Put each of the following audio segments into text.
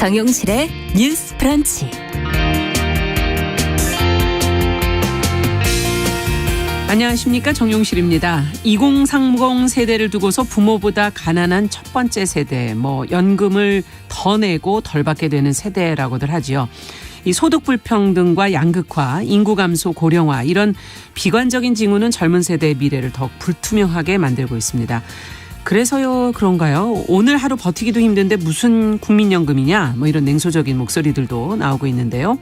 정용실의 뉴스 브런치. 안녕하십니까, 정용실입니다. 2030 세대를 두고서 부모보다 가난한 첫 번째 세대, 연금을 더 내고 덜 받게 되는 세대라고들 하지요. 이 소득 불평등과 양극화, 인구 감소, 고령화 이런 비관적인 징후는 젊은 세대의 미래를 더욱 불투명하게 만들고 있습니다. 그래서요 그런가요? 오늘 하루 버티기도 힘든데 무슨 국민연금이냐? 이런 냉소적인 목소리들도 나오고 있는데요.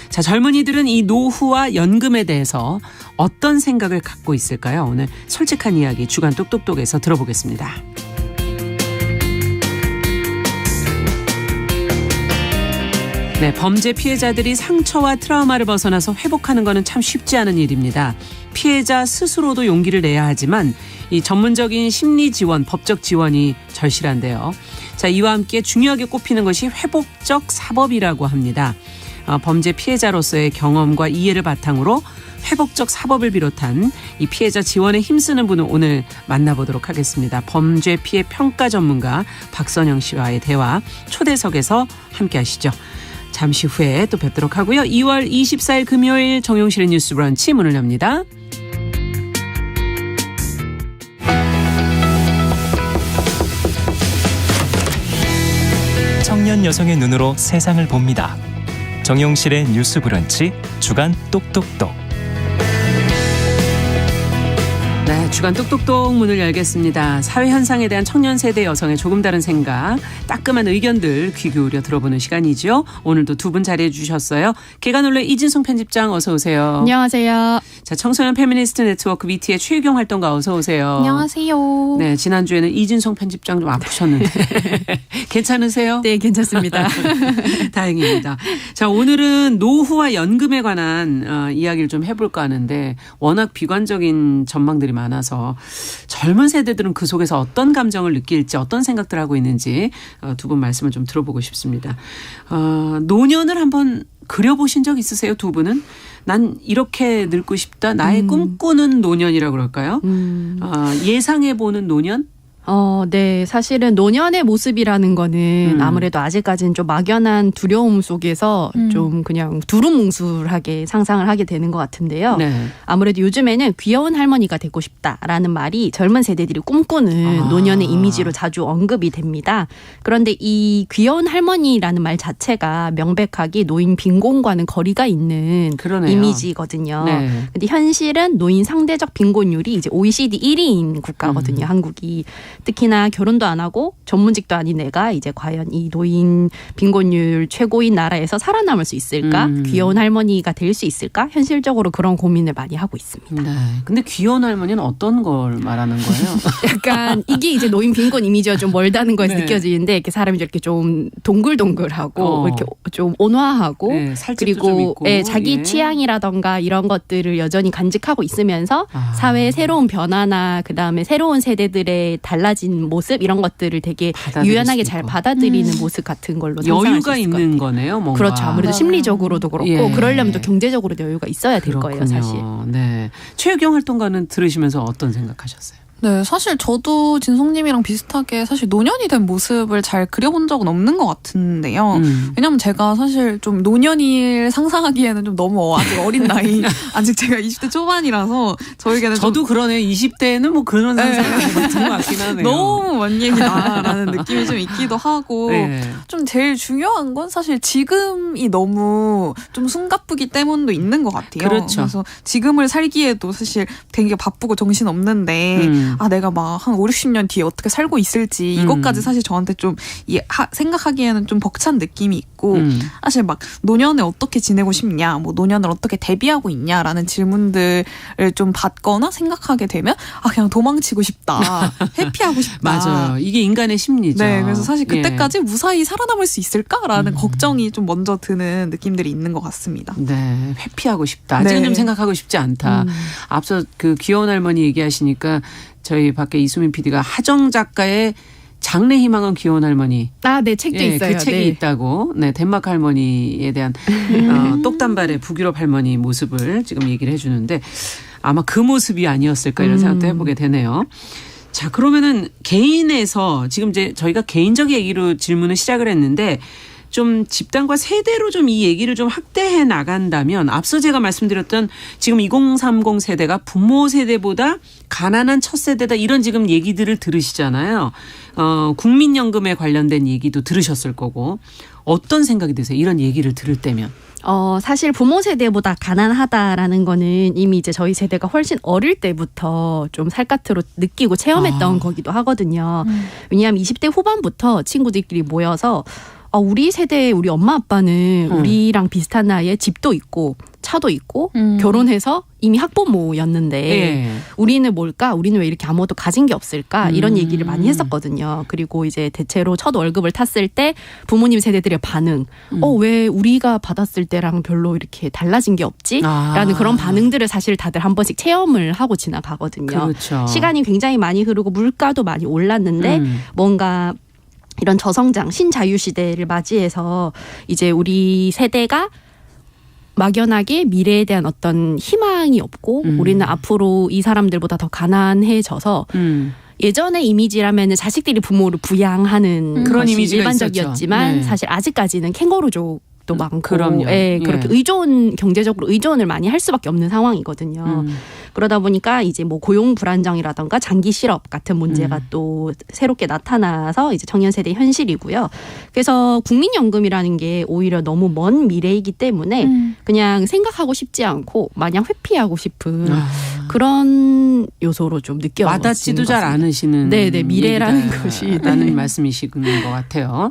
자, 젊은이들은 이 노후와 연금에 대해서 어떤 생각을 갖고 있을까요? 오늘 솔직한 이야기 주간 똑똑똑에서 들어보겠습니다. 네, 범죄 피해자들이 상처와 트라우마를 벗어나서 회복하는 것은 참 쉽지 않은 일입니다. 피해자 스스로도 용기를 내야 하지만 이 전문적인 심리 지원, 법적 지원이 절실한데요. 자, 이와 함께 중요하게 꼽히는 것이 회복적 사법이라고 합니다. 범죄 피해자로서의 경험과 이해를 바탕으로 회복적 사법을 비롯한 이 피해자 지원에 힘쓰는 분을 오늘 만나보도록 하겠습니다. 범죄 피해 평가 전문가 박선영 씨와의 대화 초대석에서 함께 하시죠. 잠시 후에 또 뵙도록 하고요. 2월 24일 금요일 정용실의 뉴스 브런치 문을 엽니다. 청년 여성의 눈으로 세상을 봅니다. 정용실의 뉴스 브런치 주간 똑똑똑. 네, 주간 똑똑똑 문을 열겠습니다. 사회 현상에 대한 청년 세대 여성의 조금 다른 생각, 따끔한 의견들 귀 기울여 들어보는 시간이죠. 오늘도 두 분 자리해 주셨어요. 개관올레 이진송 편집장 어서 오세요. 안녕하세요. 자, 청소년 페미니스트 네트워크 BT의 최유경 활동가 어서 오세요. 안녕하세요. 네, 지난주에는 이진송 편집장 좀 아프셨는데 괜찮으세요? 네, 괜찮습니다. 다행입니다. 자, 오늘은 노후와 연금에 관한 이야기를 좀 해볼까 하는데 워낙 비관적인 전망들이 많아서 젊은 세대들은 그 속에서 어떤 감정을 느낄지 어떤 생각들 하고 있는지 두 분 말씀을 좀 들어보고 싶습니다. 노년을 한번 그려보신 적 있으세요? 두 분은? 난 이렇게 늙고 싶다. 나의 꿈꾸는 노년이라고 그럴까요? 예상해보는 노년? 네. 사실은 노년의 모습이라는 거는 아무래도 아직까지는 좀 막연한 두려움 속에서 좀 그냥 두루뭉술하게 상상을 하게 되는 것 같은데요. 네. 아무래도 요즘에는 귀여운 할머니가 되고 싶다라는 말이 젊은 세대들이 꿈꾸는 노년의 이미지로 자주 언급이 됩니다. 그런데 이 귀여운 할머니라는 말 자체가 명백하게 노인 빈곤과는 거리가 있는 그러네요. 이미지거든요. 네. 근데 현실은 노인 상대적 빈곤율이 이제 OECD 1위인 국가거든요. 한국이. 특히나 결혼도 안 하고 전문직도 아닌 내가 이제 과연 이 노인 빈곤율 최고인 나라에서 살아남을 수 있을까? 귀여운 할머니가 될 수 있을까? 현실적으로 그런 고민을 많이 하고 있습니다. 네. 근데 귀여운 할머니는 어떤 걸 말하는 거예요? 약간 이게 이제 노인 빈곤 이미지와 좀 멀다는 거에서 네. 느껴지는데 이렇게 사람이 이렇게 좀 동글동글하고 이렇게 좀 온화하고 네, 살집도 그리고 좀 있고. 자기 예. 취향이라던가 이런 것들을 여전히 간직하고 있으면서 사회의 새로운 변화나 그다음에 새로운 세대들의 달라진 모습 이런 것들을 되게 유연하게 잘 받아들이는 모습 같은 걸로 상상할 수 여유가 있을 것 있는 같아요. 거네요. 뭔가. 그렇죠. 아무래도 심리적으로도 그렇고 예. 그러려면 또 경제적으로 여유가 있어야 될 그렇군요. 거예요. 사실. 네. 최유경 활동가는 들으시면서 어떤 생각하셨어요? 네, 사실 저도 진송님이랑 비슷하게 사실 노년이 된 모습을 잘 그려본 적은 없는 것 같은데요. 왜냐면 제가 사실 좀 노년일 상상하기에는 좀 너무 아직 어린 나이, 아직 제가 20대 초반이라서 저에게는 저도 그러네. 20대에는 뭐 그런 상상이 같은 것 같긴 하네요. 너무 먼 얘기다라는 느낌이 좀 있기도 하고 네. 좀 제일 중요한 건 사실 지금이 너무 좀 숨가쁘기 때문도 있는 것 같아요. 그렇죠. 그래서 지금을 살기에도 사실 되게 바쁘고 정신 없는데 내가 막 한 5, 60년 뒤에 어떻게 살고 있을지 이것까지 사실 저한테 좀 생각하기에는 좀 벅찬 느낌이 있고 사실 막 노년에 어떻게 지내고 싶냐, 뭐 노년을 어떻게 대비하고 있냐라는 질문들을 좀 받거나 생각하게 되면 그냥 도망치고 싶다, 회피하고 싶다. 맞아요. 이게 인간의 심리죠. 네, 그래서 사실 그때까지 예. 무사히 살아남을 수 있을까라는 걱정이 좀 먼저 드는 느낌들이 있는 것 같습니다. 네, 회피하고 싶다. 아직은 네. 좀 생각하고 싶지 않다. 앞서 그 귀여운 할머니 얘기하시니까 저희 밖에 이수민 PD가 하정 작가의 장래 희망은 귀여운 할머니. 네, 책도 있어요. 그 책이 네. 있다고. 네, 덴마크 할머니에 대한 똑단발의 북유럽 할머니 모습을 지금 얘기를 해주는데 아마 그 모습이 아니었을까 이런 생각도 해보게 되네요. 자, 그러면은 개인에서 지금 이제 저희가 개인적 얘기로 질문을 시작을 했는데 좀 집단과 세대로 좀 이 얘기를 좀 확대해 나간다면 앞서 제가 말씀드렸던 지금 2030 세대가 부모 세대보다 가난한 첫 세대다 이런 지금 얘기들을 들으시잖아요. 국민연금에 관련된 얘기도 들으셨을 거고 어떤 생각이 드세요? 이런 얘기를 들을 때면. 사실 부모 세대보다 가난하다라는 거는 이미 이제 저희 세대가 훨씬 어릴 때부터 좀 살갗으로 느끼고 체험했던 거기도 하거든요. 왜냐하면 20대 후반부터 친구들끼리 모여서 우리 세대 우리 엄마 아빠는 우리랑 비슷한 나이에 집도 있고 차도 있고 결혼해서 이미 학부모였는데 네. 우리는 뭘까? 우리는 왜 이렇게 아무것도 가진 게 없을까? 이런 얘기를 많이 했었거든요. 그리고 이제 대체로 첫 월급을 탔을 때 부모님 세대들의 반응. 왜 우리가 받았을 때랑 별로 이렇게 달라진 게 없지? 라는 그런 반응들을 사실 다들 한 번씩 체험을 하고 지나가거든요. 그렇죠. 시간이 굉장히 많이 흐르고 물가도 많이 올랐는데 뭔가 이런 저성장, 신자유 시대를 맞이해서 이제 우리 세대가 막연하게 미래에 대한 어떤 희망이 없고 우리는 앞으로 이 사람들보다 더 가난해져서 예전의 이미지라면 자식들이 부모를 부양하는 그런 것이 이미지가 일반적이었지만 네. 사실 아직까지는 캥거루족도 많고 그럼요. 그렇게 경제적으로 의존을 많이 할 수밖에 없는 상황이거든요. 그러다 보니까 이제 뭐 고용 불안정이라던가 장기 실업 같은 문제가 또 새롭게 나타나서 이제 청년 세대의 현실이고요. 그래서 국민연금이라는 게 오히려 너무 먼 미래이기 때문에 그냥 생각하고 싶지 않고 마냥 회피하고 싶은 그런 요소로 좀 느껴지는 것 같습니다. 와닿지도 잘 않으시는 네네 미래라는 것이 라는 말씀이시는 것 같아요.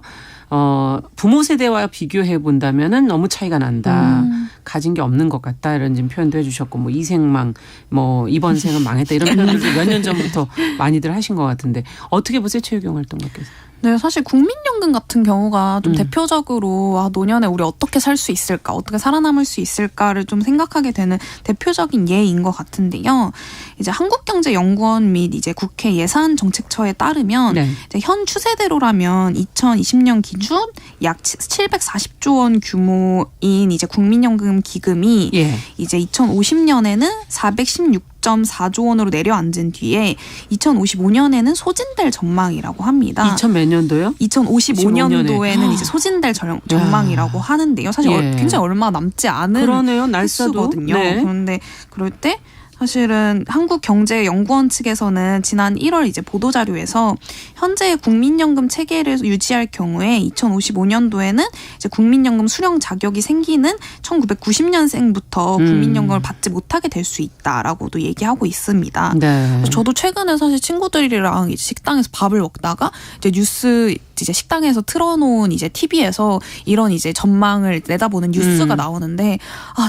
부모 세대와 비교해 본다면은 너무 차이가 난다. 가진 게 없는 것 같다. 이런 지금 표현도 해주셨고, 뭐 이생망, 뭐 이번 생은 망했다. 이런 표현들도 몇 년 전부터 많이들 하신 것 같은데 어떻게 보세요, 최유경 활동가께서? 네, 사실 국민연금 같은 경우가 좀 대표적으로 노년에 우리 어떻게 살 수 있을까, 어떻게 살아남을 수 있을까를 좀 생각하게 되는 대표적인 예인 것 같은데요. 이제 한국경제연구원 및 이제 국회 예산정책처에 따르면 네. 이제 현 추세대로라면 2020년 기준 약 740조 원 규모인 이제 국민연금 기금이 예. 이제 2050년에는 416.4조 원으로 내려앉은 뒤에 2055년에는 소진될 전망이라고 합니다. 2000 몇 년도요? 2055년도에는 이제 소진될 전망이라고 하는데요. 사실 예. 굉장히 얼마 남지 않은 그러네요. 날짜도. 횟수거든요. 네. 그런데 그럴 때 사실은 한국경제연구원 측에서는 지난 1월 이제 보도자료에서 현재 국민연금 체계를 유지할 경우에 2055년도에는 이제 국민연금 수령 자격이 생기는 1990년생부터 국민연금을 받지 못하게 될 수 있다라고도 얘기하고 있습니다. 네. 저도 최근에 사실 친구들이랑 이제 식당에서 밥을 먹다가 이제 뉴스 이제 식당에서 틀어놓은 이제 TV에서 이런 이제 전망을 내다보는 뉴스가 나오는데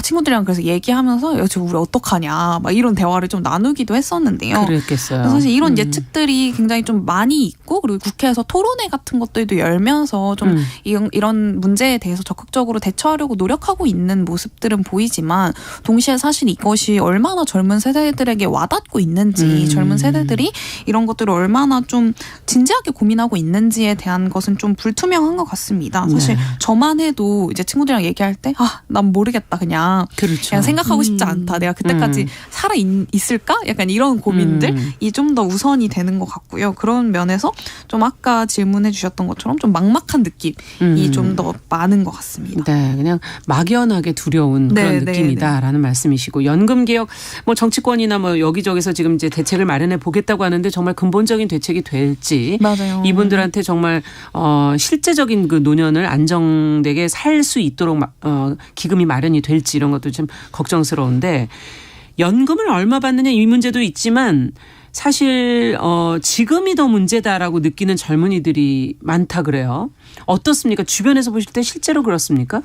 친구들이랑 그래서 얘기하면서 우리 어떡하냐 막 이런 대화를 좀 나누기도 했었는데요. 그랬겠어요. 사실 이런 예측들이 굉장히 좀 많이 있고 그리고 국회에서 토론회 같은 것들도 열면서 좀 이런 문제에 대해서 적극적으로 대처하려고 노력하고 있는 모습들은 보이지만 동시에 사실 이것이 얼마나 젊은 세대들에게 와닿고 있는지 젊은 세대들이 이런 것들을 얼마나 좀 진지하게 고민하고 있는지에 대한 것은 좀 불투명한 것 같습니다. 사실 네. 저만 해도 이제 친구들이랑 얘기할 때 난 모르겠다 그냥 생각하고 싶지 않다. 내가 그때까지 살아 있을까? 약간 이런 고민들이 좀 더 우선이 되는 것 같고요. 그런 면에서 좀 아까 질문해 주셨던 것처럼 좀 막막한 느낌이 좀 더 많은 것 같습니다. 네, 그냥 막연하게 두려운 그런 느낌이다라는 말씀이시고 연금개혁 뭐 정치권이나 뭐 여기저기서 지금 이제 대책을 마련해 보겠다고 하는데 정말 근본적인 대책이 될지 맞아요. 이분들한테 정말 실제적인 그 노년을 안정되게 살 수 있도록 기금이 마련이 될지 이런 것도 좀 걱정스러운데 연금을 얼마 받느냐 이 문제도 있지만 사실 지금이 더 문제다라고 느끼는 젊은이들이 많다 그래요. 어떻습니까? 주변에서 보실 때 실제로 그렇습니까?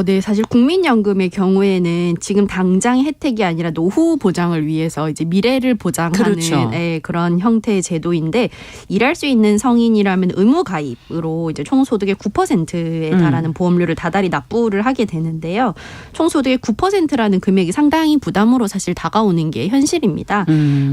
네, 사실 국민연금의 경우에는 지금 당장의 혜택이 아니라 노후 보장을 위해서 이제 미래를 보장하는 그렇죠. 그런 형태의 제도인데 일할 수 있는 성인이라면 의무 가입으로 이제 총소득의 9%에 달하는 보험료를 다달이 납부를 하게 되는데요. 총소득의 9%라는 금액이 상당히 부담으로 사실 다가오는 게 현실입니다.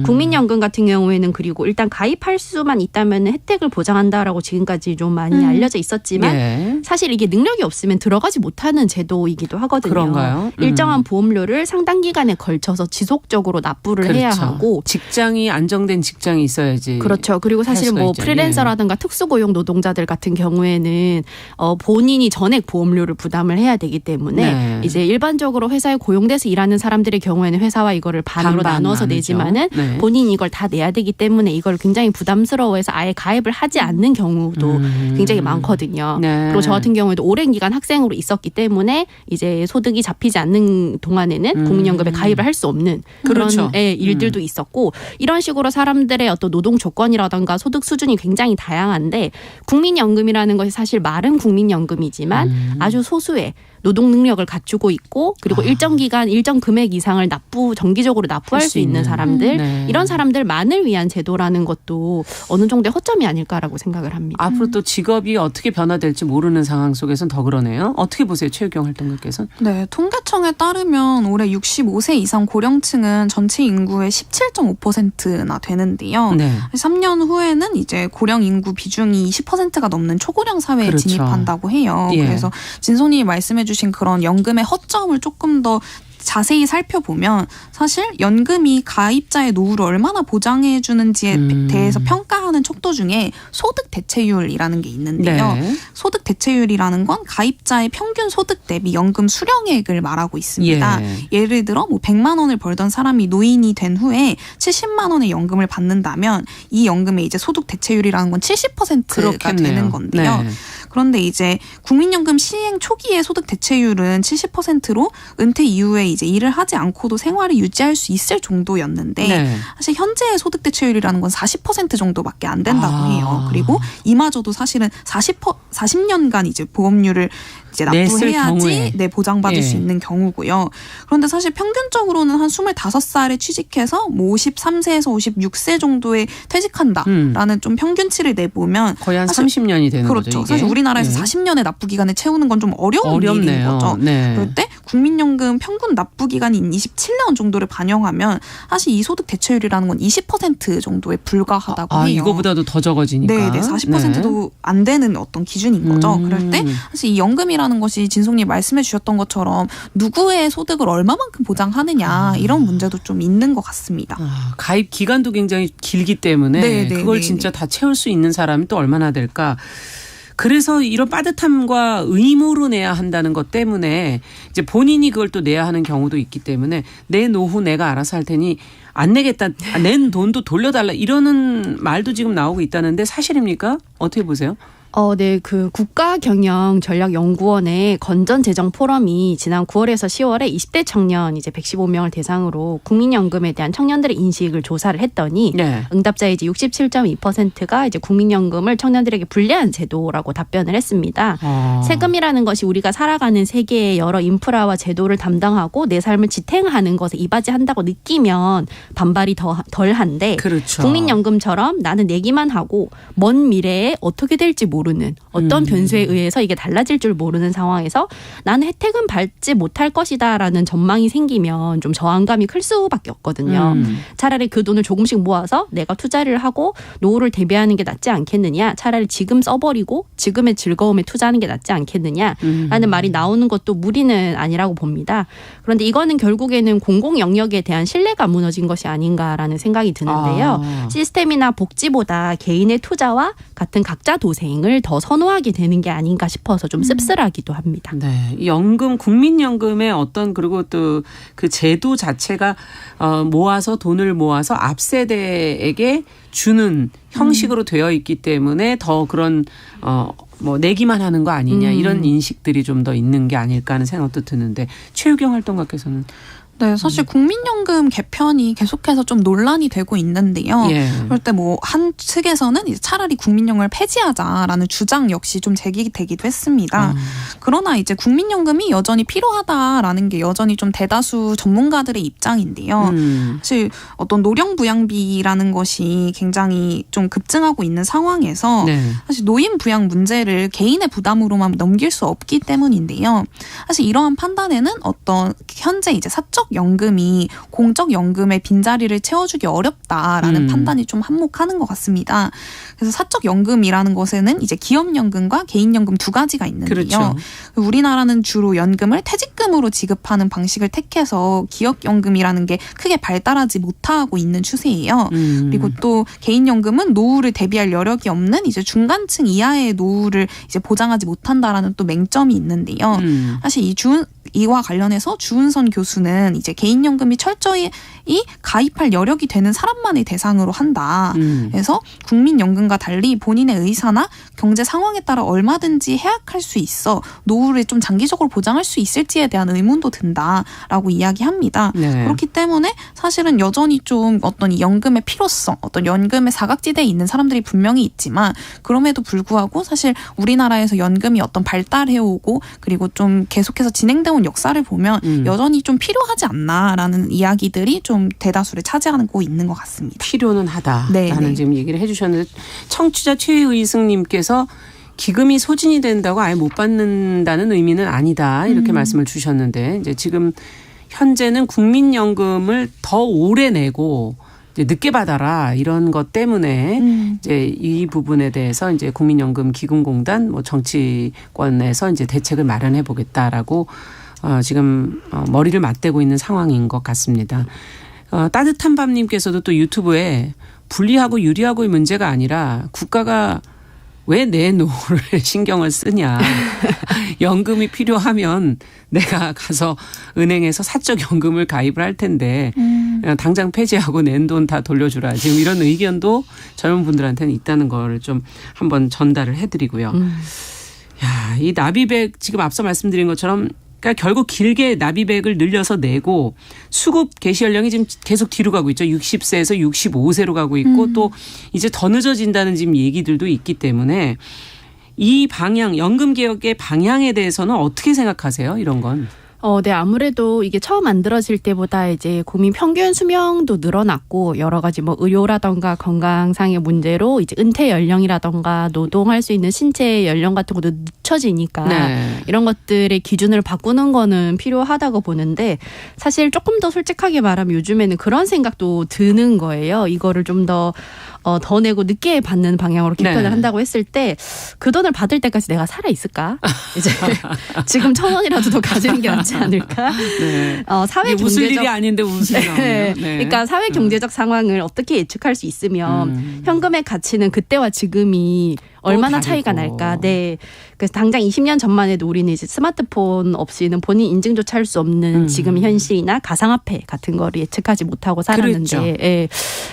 국민연금 같은 같은 경우에는 그리고 일단 가입할 수만 있다면 혜택을 보장한다라고 지금까지 좀 많이 알려져 있었지만 예. 사실 이게 능력이 없으면 들어가지 못하는 제도이기도 하거든요. 그런가요? 일정한 보험료를 상당 기간에 걸쳐서 지속적으로 납부를 그렇죠. 해야 하고 직장이 안정된 직장이 있어야지. 그렇죠. 그리고 사실 수가 뭐 있죠. 프리랜서라든가 특수고용 노동자들 같은 경우에는 본인이 전액 보험료를 부담을 해야 되기 때문에 네. 이제 일반적으로 회사에 고용돼서 일하는 사람들의 경우에는 회사와 이거를 반으로 반반 나눠서 나누죠. 내지만은 네. 본인이 이걸 다 내야 되기 때문에 이걸 굉장히 부담스러워해서 아예 가입을 하지 않는 경우도 굉장히 많거든요. 네. 그리고 저 같은 경우에도 오랜 기간 학생으로 있었기 때문에 이제 소득이 잡히지 않는 동안에는 국민연금에 가입을 할 수 없는 그런 그렇죠. 일들도 있었고 이런 식으로 사람들의 어떤 노동 조건이라든가 소득 수준이 굉장히 다양한데 국민연금이라는 것이 사실 말은 국민연금이지만 아주 소수의 노동 능력을 갖추고 있고 그리고 일정 기간 일정 금액 이상을 정기적으로 납부할 수 있는 사람들 네. 이런 사람들만을 위한 제도라는 것도 어느 정도의 허점이 아닐까라고 생각을 합니다. 앞으로 또 직업이 어떻게 변화될지 모르는 상황 속에선 더 그러네요. 어떻게 보세요, 최유경 활동가께서는? 네, 통계청에 따르면 올해 65세 이상 고령층은 전체 인구의 17.5%나 되는데요. 네. 3년 후에는 이제 고령 인구 비중이 20%가 넘는 초고령 사회에 그렇죠. 진입한다고 해요. 예. 그래서 진송님이 말씀해 주신 그런 연금의 허점을 조금 더 자세히 살펴보면 사실 연금이 가입자의 노후를 얼마나 보장해 주는지에 대해서 평가하는 척도 중에 소득 대체율이라는 게 있는데요. 네. 소득 대체율이라는 건 가입자의 평균 소득 대비 연금 수령액을 말하고 있습니다. 예를 들어 뭐 100만 원을 벌던 사람이 노인이 된 후에 70만 원의 연금을 받는다면 이 연금의 이제 소득 대체율이라는 건 70%가 그렇겠네요. 되는 건데요. 네. 그런데 이제 국민연금 시행 초기의 소득 대체율은 70%로 은퇴 이후에 이제 일을 하지 않고도 생활을 유지할 수 있을 정도였는데 네. 사실 현재의 소득 대체율이라는 건 40% 정도밖에 안 된다고 아. 해요. 그리고 이마저도 사실은 40년간 이제 보험료를 이제 냈을 납부해야지 경우에. 보장받을 예. 수 있는 경우고요. 그런데 사실 평균적으로는 한 25살에 취직해서 뭐 53세에서 56세 정도에 퇴직한다라는 좀 평균치를 내보면 거의 한 사실 30년이 되는 그렇죠. 거죠. 이게. 사실 우리나라에서 네. 40년의 납부 기간을 채우는 건 좀 어려운 일인 어렵네요. 거죠. 네. 그럴 때 국민연금 평균 납부 기간인 27년 정도를 반영하면 사실 이 소득 대체율이라는 건 20% 정도에 불과하다고 해요. 이거보다도 더 적어지니까. 네, 40%도 안 되는 어떤 기준인 거죠. 그럴 때 사실 이 연금이라는 것이 진송님 말씀해 주셨던 것처럼 누구의 소득을 얼마만큼 보장하느냐 이런 문제도 좀 있는 것 같습니다. 가입 기간도 굉장히 길기 때문에 네, 그걸 진짜 다 채울 수 있는 사람이 또 얼마나 될까. 그래서 이런 빠듯함과 의무로 내야 한다는 것 때문에 이제 본인이 그걸 또 내야 하는 경우도 있기 때문에 내 노후 내가 알아서 할 테니 안 내겠다. 낸 돈도 돌려달라. 이러는 말도 지금 나오고 있다는데 사실입니까? 어떻게 보세요? 네, 그 국가경영전략연구원의 건전재정 포럼이 지난 9월에서 10월에 20대 청년 이제 115명을 대상으로 국민연금에 대한 청년들의 인식을 조사를 했더니 네. 응답자의 이제 67.2%가 이제 국민연금을 청년들에게 불리한 제도라고 답변을 했습니다. 세금이라는 것이 우리가 살아가는 세계의 여러 인프라와 제도를 담당하고 내 삶을 지탱하는 것에 이바지한다고 느끼면 반발이 덜한데 그렇죠. 국민연금처럼 나는 내기만 하고 먼 미래에 어떻게 될지 모르는 어떤 변수에 의해서 이게 달라질 줄 모르는 상황에서 나는 혜택은 받지 못할 것이다라는 전망이 생기면 좀 저항감이 클 수밖에 없거든요. 차라리 그 돈을 조금씩 모아서 내가 투자를 하고 노후를 대비하는 게 낫지 않겠느냐. 차라리 지금 써버리고 지금의 즐거움에 투자하는 게 낫지 않겠느냐라는 말이 나오는 것도 무리는 아니라고 봅니다. 그런데 이거는 결국에는 공공 영역에 대한 신뢰가 무너진 것이 아닌가라는 생각이 드는데요. 시스템이나 복지보다 개인의 투자와 같은 각자 도생을 더 선호하게 되는 게 아닌가 싶어서 좀 씁쓸하기도 합니다. 네, 연금, 국민연금의 어떤 그리고 또 그 제도 자체가 모아서 돈을 모아서 앞 세대에게 주는 형식으로 되어 있기 때문에 더 그런 뭐 내기만 하는 거 아니냐 이런 인식들이 좀 더 있는 게 아닐까 하는 생각도 드는데 최유경 활동가께서는. 네, 사실 국민연금 개편이 계속해서 좀 논란이 되고 있는데요. 예. 그럴 때 뭐 한 측에서는 이제 차라리 국민연금을 폐지하자라는 주장 역시 좀 제기되기도 했습니다. 그러나 이제 국민연금이 여전히 필요하다라는 게 여전히 좀 대다수 전문가들의 입장인데요. 사실 어떤 노령부양비라는 것이 굉장히 좀 급증하고 있는 상황에서 네. 사실 노인 부양 문제를 개인의 부담으로만 넘길 수 없기 때문인데요. 사실 이러한 판단에는 어떤 현재 이제 사적 사적 연금이 공적 연금의 빈자리를 채워주기 어렵다라는 판단이 좀 한몫하는 것 같습니다. 그래서 사적 연금이라는 것에는 이제 기업 연금과 개인 연금 두 가지가 있는데요. 그렇죠. 우리나라는 주로 연금을 퇴직금으로 지급하는 방식을 택해서 기업 연금이라는 게 크게 발달하지 못하고 있는 추세예요. 그리고 또 개인 연금은 노후를 대비할 여력이 없는 이제 중간층 이하의 노후를 이제 보장하지 못한다라는 또 맹점이 있는데요. 사실 이와 관련해서 주은선 교수는 이제 개인연금이 철저히 가입할 여력이 되는 사람만을 대상으로 한다. 그래서 국민연금과 달리 본인의 의사나 경제 상황에 따라 얼마든지 해약할 수 있어 노후를 좀 장기적으로 보장할 수 있을지에 대한 의문도 든다라고 이야기합니다. 네. 그렇기 때문에 사실은 여전히 좀 어떤 이 연금의 필요성, 어떤 연금의 사각지대에 있는 사람들이 분명히 있지만 그럼에도 불구하고 사실 우리나라에서 연금이 어떤 발달해오고 그리고 좀 계속해서 진행되어 온 역사를 보면 여전히 좀 필요하지 않나라는 이야기들이 좀 대다수를 차지하고 있는 것 같습니다. 필요는 하다라는 네. 지금 얘기를 해주셨는데 청취자 최의승님께서 기금이 소진이 된다고 아예 못 받는다는 의미는 아니다 이렇게 말씀을 주셨는데 이제 지금 현재는 국민연금을 더 오래 내고 이제 늦게 받아라 이런 것 때문에 이제 이 부분에 대해서 이제 국민연금 기금공단 뭐 정치권에서 이제 대책을 마련해 보겠다라고 지금 머리를 맞대고 있는 상황인 것 같습니다. 따뜻한 밤님께서도 또 유튜브에 불리하고 유리하고의 문제가 아니라 국가가 왜 내 노후를 신경을 쓰냐. 연금이 필요하면 내가 가서 은행에서 사적 연금을 가입을 할 텐데 당장 폐지하고 낸 돈 다 돌려주라. 지금 이런 의견도 젊은 분들한테는 있다는 걸 좀 한번 전달을 해드리고요. 야, 이 나비백 지금 앞서 말씀드린 것처럼 그러니까 결국 길게 나비백을 늘려서 내고 수급 개시 연령이 지금 계속 뒤로 가고 있죠. 60세에서 65세로 가고 있고 또 이제 더 늦어진다는 지금 얘기들도 있기 때문에 이 방향, 연금 개혁의 방향에 대해서는 어떻게 생각하세요? 이런 건. 네, 아무래도 이게 처음 만들어질 때보다 이제 국민 평균 수명도 늘어났고 여러 가지 뭐 의료라던가 건강상의 문제로 이제 은퇴 연령이라던가 노동할 수 있는 신체 연령 같은 것도 늦춰지니까 네. 이런 것들의 기준을 바꾸는 거는 필요하다고 보는데 사실 조금 더 솔직하게 말하면 요즘에는 그런 생각도 드는 거예요. 이거를 좀 더 내고 늦게 받는 방향으로 개편을 네. 한다고 했을 때 그 돈을 받을 때까지 내가 살아 있을까? 이제 지금 1,000원이라도 더 가지는 게 낫지 않을까? 네. 사회 이게 웃을 일이 경제적 아닌데 웃음이 나오네요. 네. 네. 그러니까 사회 경제적 상황을 어떻게 예측할 수 있으면 현금의 가치는 그때와 지금이 얼마나 다르고. 차이가 날까? 네. 그래서 당장 20년 전만 해도 우리는 이제 스마트폰 없이는 본인 인증조차 할 수 없는 지금 현실이나 가상화폐 같은 거를 예측하지 못하고 살았는데, 그렇죠. 예.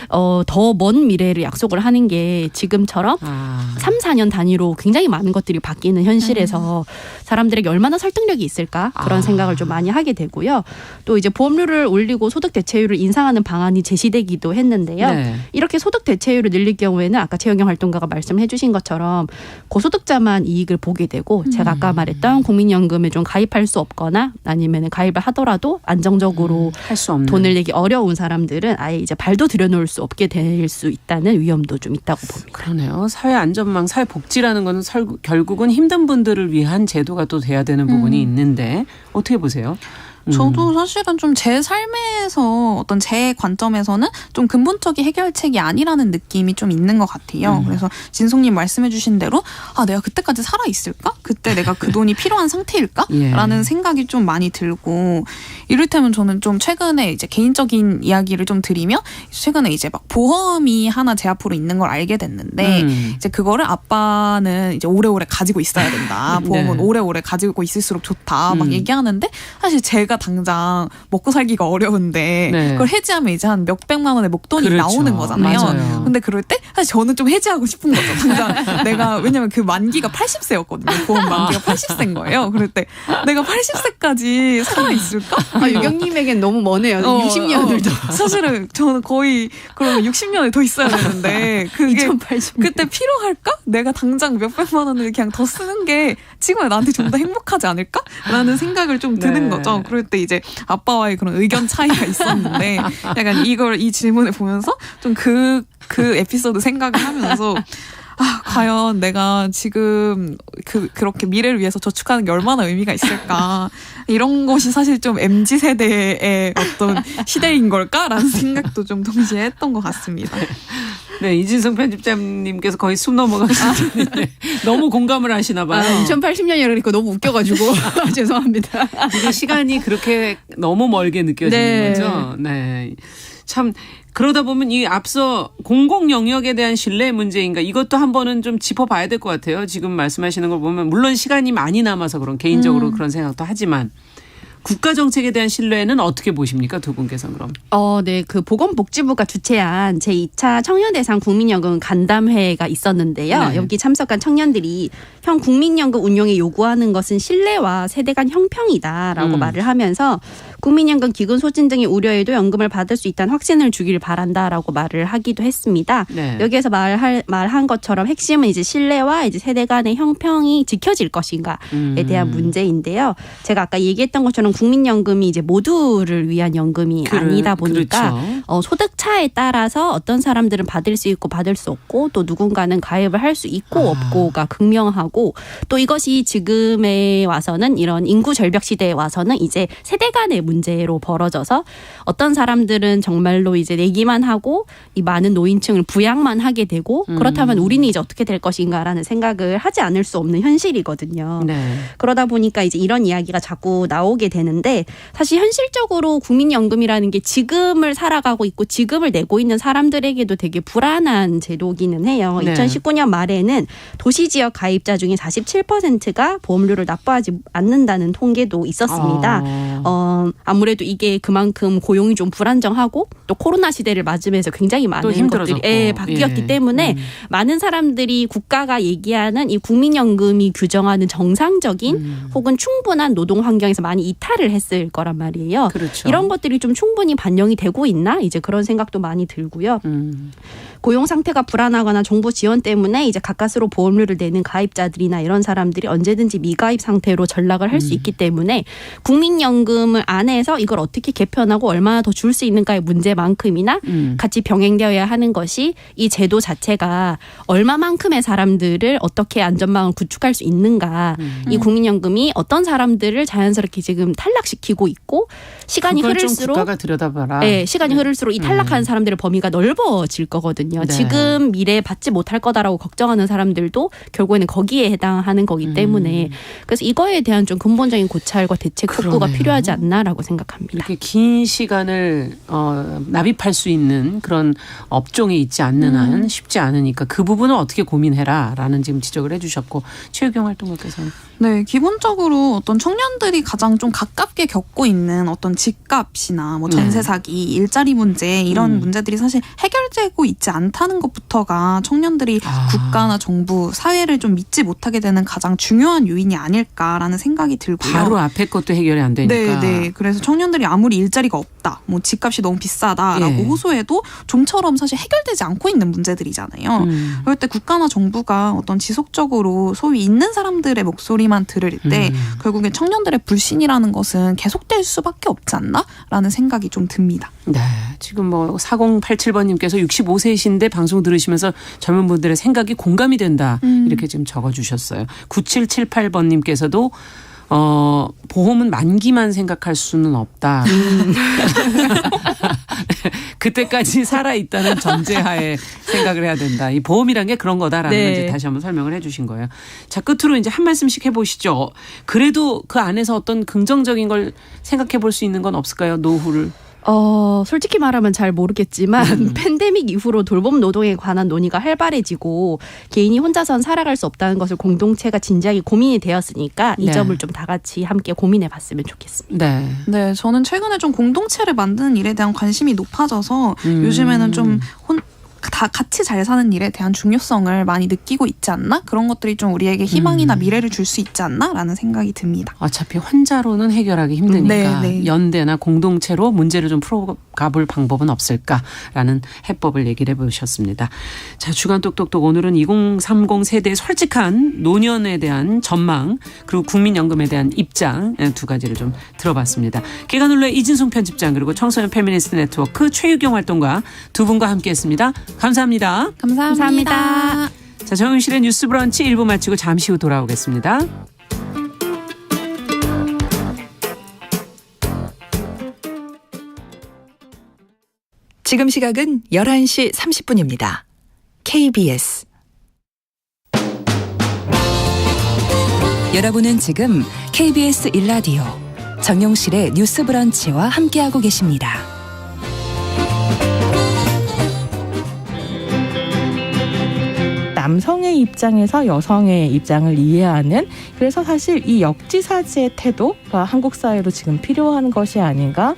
더 먼 미래를 약속을 하는 게 지금처럼 3, 4년 단위로 굉장히 많은 것들이 바뀌는 현실에서 사람들에게 얼마나 설득력이 있을까? 그런 생각을 좀 많이 하게 되고요. 또 이제 보험료를 올리고 소득 대체율을 인상하는 방안이 제시되기도 했는데요. 네. 이렇게 소득 대체율을 늘릴 경우에는 아까 최영경 활동가가 말씀해 주신 것처럼 고소득자만 이익을 보게 되고 제가 아까 말했던 국민연금에 좀 가입할 수 없거나 아니면 가입을 하더라도 안정적으로 할 수 없는 돈을 내기 어려운 사람들은 아예 이제 발도 들여놓을 수 없게 될 수 있다는 위험도 좀 있다고 봅니다. 그러네요. 사회 안전망, 사회 복지라는 거는 결국은 힘든 분들을 위한 제도가 또 돼야 되는 부분이 있는데 어떻게 보세요? 저도 사실은 좀 제 삶에서 어떤 제 관점에서는 좀 근본적인 해결책이 아니라는 느낌이 좀 있는 것 같아요. 그래서 진송님 말씀해 주신 대로 내가 그때까지 살아있을까? 그때 내가 그 돈이 필요한 상태일까? 예. 라는 생각이 좀 많이 들고 이를테면 저는 좀 최근에 이제 개인적인 이야기를 좀 드리면 최근에 이제 막 보험이 하나 제 앞으로 있는 걸 알게 됐는데 이제 그거를 아빠는 이제 오래오래 가지고 있어야 된다. 보험은 네. 오래오래 가지고 있을수록 좋다. 막 얘기하는데 사실 제가 당장 먹고 살기가 어려운데 네. 그걸 해지하면 이제 한 몇백만 원의 목돈이 그렇죠. 나오는 거잖아요. 맞아요. 근데 그럴 때 사실 저는 좀 해지하고 싶은 거죠. 당장 내가 왜냐면 그 만기가 80세였거든요. 보험 만기가 80세인 거예요. 그럴 때 내가 80세까지 살아있을까? 유경님에겐 너무 머네요. 60년을 더. 사실은 저는 거의 그러면 60년을 더 있어야 되는데 그게 2080년. 그때 필요할까? 내가 당장 몇백만 원을 그냥 더 쓰는 게 지금 나한테 좀 더 행복하지 않을까? 라는 생각을 좀 드는 네. 거죠. 그럴 때 이제 아빠와의 그런 의견 차이가 있었는데 약간 이 질문을 보면서 좀 그 에피소드 생각을 하면서 과연 내가 지금 그렇게 미래를 위해서 저축하는 게 얼마나 의미가 있을까. 이런 것이 사실 좀 MZ세대의 어떤 시대인 걸까라는 생각도 좀 동시에 했던 것 같습니다. 네, 이진성 편집장님께서 거의 숨 넘어가시는데 너무 공감을 하시나 봐요. 2080년이라 그러니까 너무 웃겨가지고 죄송합니다. 이게 시간이 그렇게 너무 멀게 느껴지는 네. 거죠. 네. 참 그러다 보면 이 앞서 공공 영역에 대한 신뢰 문제인가 이것도 한번은 좀 짚어봐야 될 것 같아요. 지금 말씀하시는 걸 보면 물론 시간이 많이 남아서 그런 개인적으로 그런 생각도 하지만 국가 정책에 대한 신뢰는 어떻게 보십니까? 두 분께서는 그럼. 네. 그 보건복지부가 주최한 제2차 청년대상 국민연금 간담회가 있었는데요. 네. 여기 참석한 청년들이 현 국민연금 운용에 요구하는 것은 신뢰와 세대 간 형평이다라고 말을 하면서 국민연금 기금 소진 등의 우려에도 연금을 받을 수 있다는 확신을 주길 바란다라고 말을 하기도 했습니다. 네. 여기에서 말한 것처럼 핵심은 이제 신뢰와 이제 세대 간의 형평이 지켜질 것인가에 대한 문제인데요. 제가 아까 얘기했던 것처럼 국민연금이 이제 모두를 위한 연금이 아니다 보니까 그렇죠. 소득 차에 따라서 어떤 사람들은 받을 수 있고 받을 수 없고 또 누군가는 가입을 할 수 있고 없고가 극명하고 또 이것이 지금에 와서는 이런 인구 절벽 시대에 와서는 이제 세대 간의 문제로 벌어져서 어떤 사람들은 정말로 이제 내기만 하고 이 많은 노인층을 부양만 하게 되고 그렇다면 우리는 이제 어떻게 될 것인가라는 생각을 하지 않을 수 없는 현실이거든요. 네. 그러다 보니까 이제 이런 이야기가 자꾸 나오게 되는데 사실 현실적으로 국민연금이라는 게 지금을 살아가고 있고 지금을 내고 있는 사람들에게도 되게 불안한 제도기는 해요. 네. 2019년 말에는 도시지역 가입자 중에 47%가 보험료를 납부하지 않는다는 통계도 있었습니다. 아무래도 이게 그만큼 고용이 좀 불안정하고 또 코로나 시대를 맞으면서 굉장히 많은 것들이 바뀌었기 때문에 많은 사람들이 국가가 얘기하는 이 국민연금이 규정하는 정상적인 혹은 충분한 노동 환경에서 많이 이탈을 했을 거란 말이에요. 그렇죠. 이런 것들이 좀 충분히 반영이 되고 있나? 이제 그런 생각도 많이 들고요. 고용 상태가 불안하거나 정부 지원 때문에 이제 가까스로 보험료를 내는 가입자들이나 이런 사람들이 언제든지 미가입 상태로 전락을 할 수 있기 때문에 국민연금을 안에서 이걸 어떻게 개편하고 얼마나 더 줄 수 있는가의 문제만큼이나 같이 병행되어야 하는 것이 이 제도 자체가 얼마만큼의 사람들을 어떻게 안전망을 구축할 수 있는가. 이 국민연금이 어떤 사람들을 자연스럽게 지금 탈락시키고 있고 시간이 흐를수록 국가가 들여다봐라. 네, 시간이 흐를수록 이 탈락하는 사람들의 범위가 넓어질 거거든요. 네. 지금 미래에 받지 못할 거다라고 걱정하는 사람들도 결국에는 거기에 해당하는 거기 때문에 그래서 이거에 대한 좀 근본적인 고찰과 대책 속도가 필요하지 않나라고 생각합니다. 이렇게 긴 시간을 납입할 수 있는 그런 업종에 있지 않는 한 쉽지 않으니까 그 부분을 어떻게 고민해라라는 지금 지적을 해주셨고 최유경 활동가께서는. 네, 기본적으로 어떤 청년들이 가장 좀 가깝게 겪고 있는 어떤 집값이나 뭐 전세 사기, 일자리 문제 이런 문제들이 사실 해결되고 있지 않다는 것부터가 청년들이 국가나 정부, 사회를 좀 믿지 못하게 되는 가장 중요한 요인이 아닐까라는 생각이 들고요. 바로 앞에 것도 해결이 안 되니까. 네. 그래서 청년들이 아무리 일자리가 없다, 뭐 집값이 너무 비싸다라고 호소해도 좀처럼 사실 해결되지 않고 있는 문제들이잖아요. 그럴 때 국가나 정부가 어떤 지속적으로 소위 있는 사람들의 목소리만 들을 때 결국에 청년들의 불신이라는 것은 계속될 수밖에 없지 않나라는 생각이 좀 듭니다. 네, 지금 뭐 4087번님께서 65세이신데 방송 들으시면서 젊은 분들의 생각이 공감이 된다 이렇게 지금 적어주셨어요. 9778번님께서도 보험은 만기만 생각할 수는 없다. 그때까지 살아있다는 전제하에 생각을 해야 된다. 이 보험이란 게 그런 거다라는 걸 이제 다시 한번 설명을 해 주신 거예요. 자, 끝으로 이제 한 말씀씩 해보시죠. 그래도 그 안에서 어떤 긍정적인 걸 생각해 볼 수 있는 건 없을까요? 노후를. 솔직히 말하면 잘 모르겠지만 팬데믹 이후로 돌봄 노동에 관한 논의가 활발해지고 개인이 혼자선 살아갈 수 없다는 것을 공동체가 진지하게 고민이 되었으니까 이 점을 좀 다 같이 함께 고민해 봤으면 좋겠습니다. 네, 저는 최근에 좀 공동체를 만드는 일에 대한 관심이 높아져서 요즘에는 좀 다 같이 잘 사는 일에 대한 중요성을 많이 느끼고 있지 않나? 그런 것들이 좀 우리에게 희망이나 미래를 줄 수 있지 않나라는 생각이 듭니다. 어차피 혼자로는 해결하기 힘드니까 연대나 공동체로 문제를 좀 풀어가볼 방법은 없을까라는 해법을 얘기를 해보셨습니다. 자, 주간 똑똑똑 오늘은 2030 세대의 솔직한 노년에 대한 전망 그리고 국민연금에 대한 입장 두 가지를 좀 들어봤습니다. 기간올레 이진송 편집장 그리고 청소년 페미니스트 네트워크 최유경 활동가 두 분과 함께했습니다. 감사합니다. 감사합니다. 자, 정용실의 뉴스 브런치 1부 마치고 잠시 후 돌아오겠습니다. 지금 시각은 11시 30분입니다. KBS. 여러분은 지금 KBS 1라디오 정용실의 뉴스 브런치와 함께하고 계십니다. 남성의 입장에서 여성의 입장을 이해하는, 그래서 사실 이 역지사지의 태도가 한국 사회로 지금 필요한 것이 아닌가.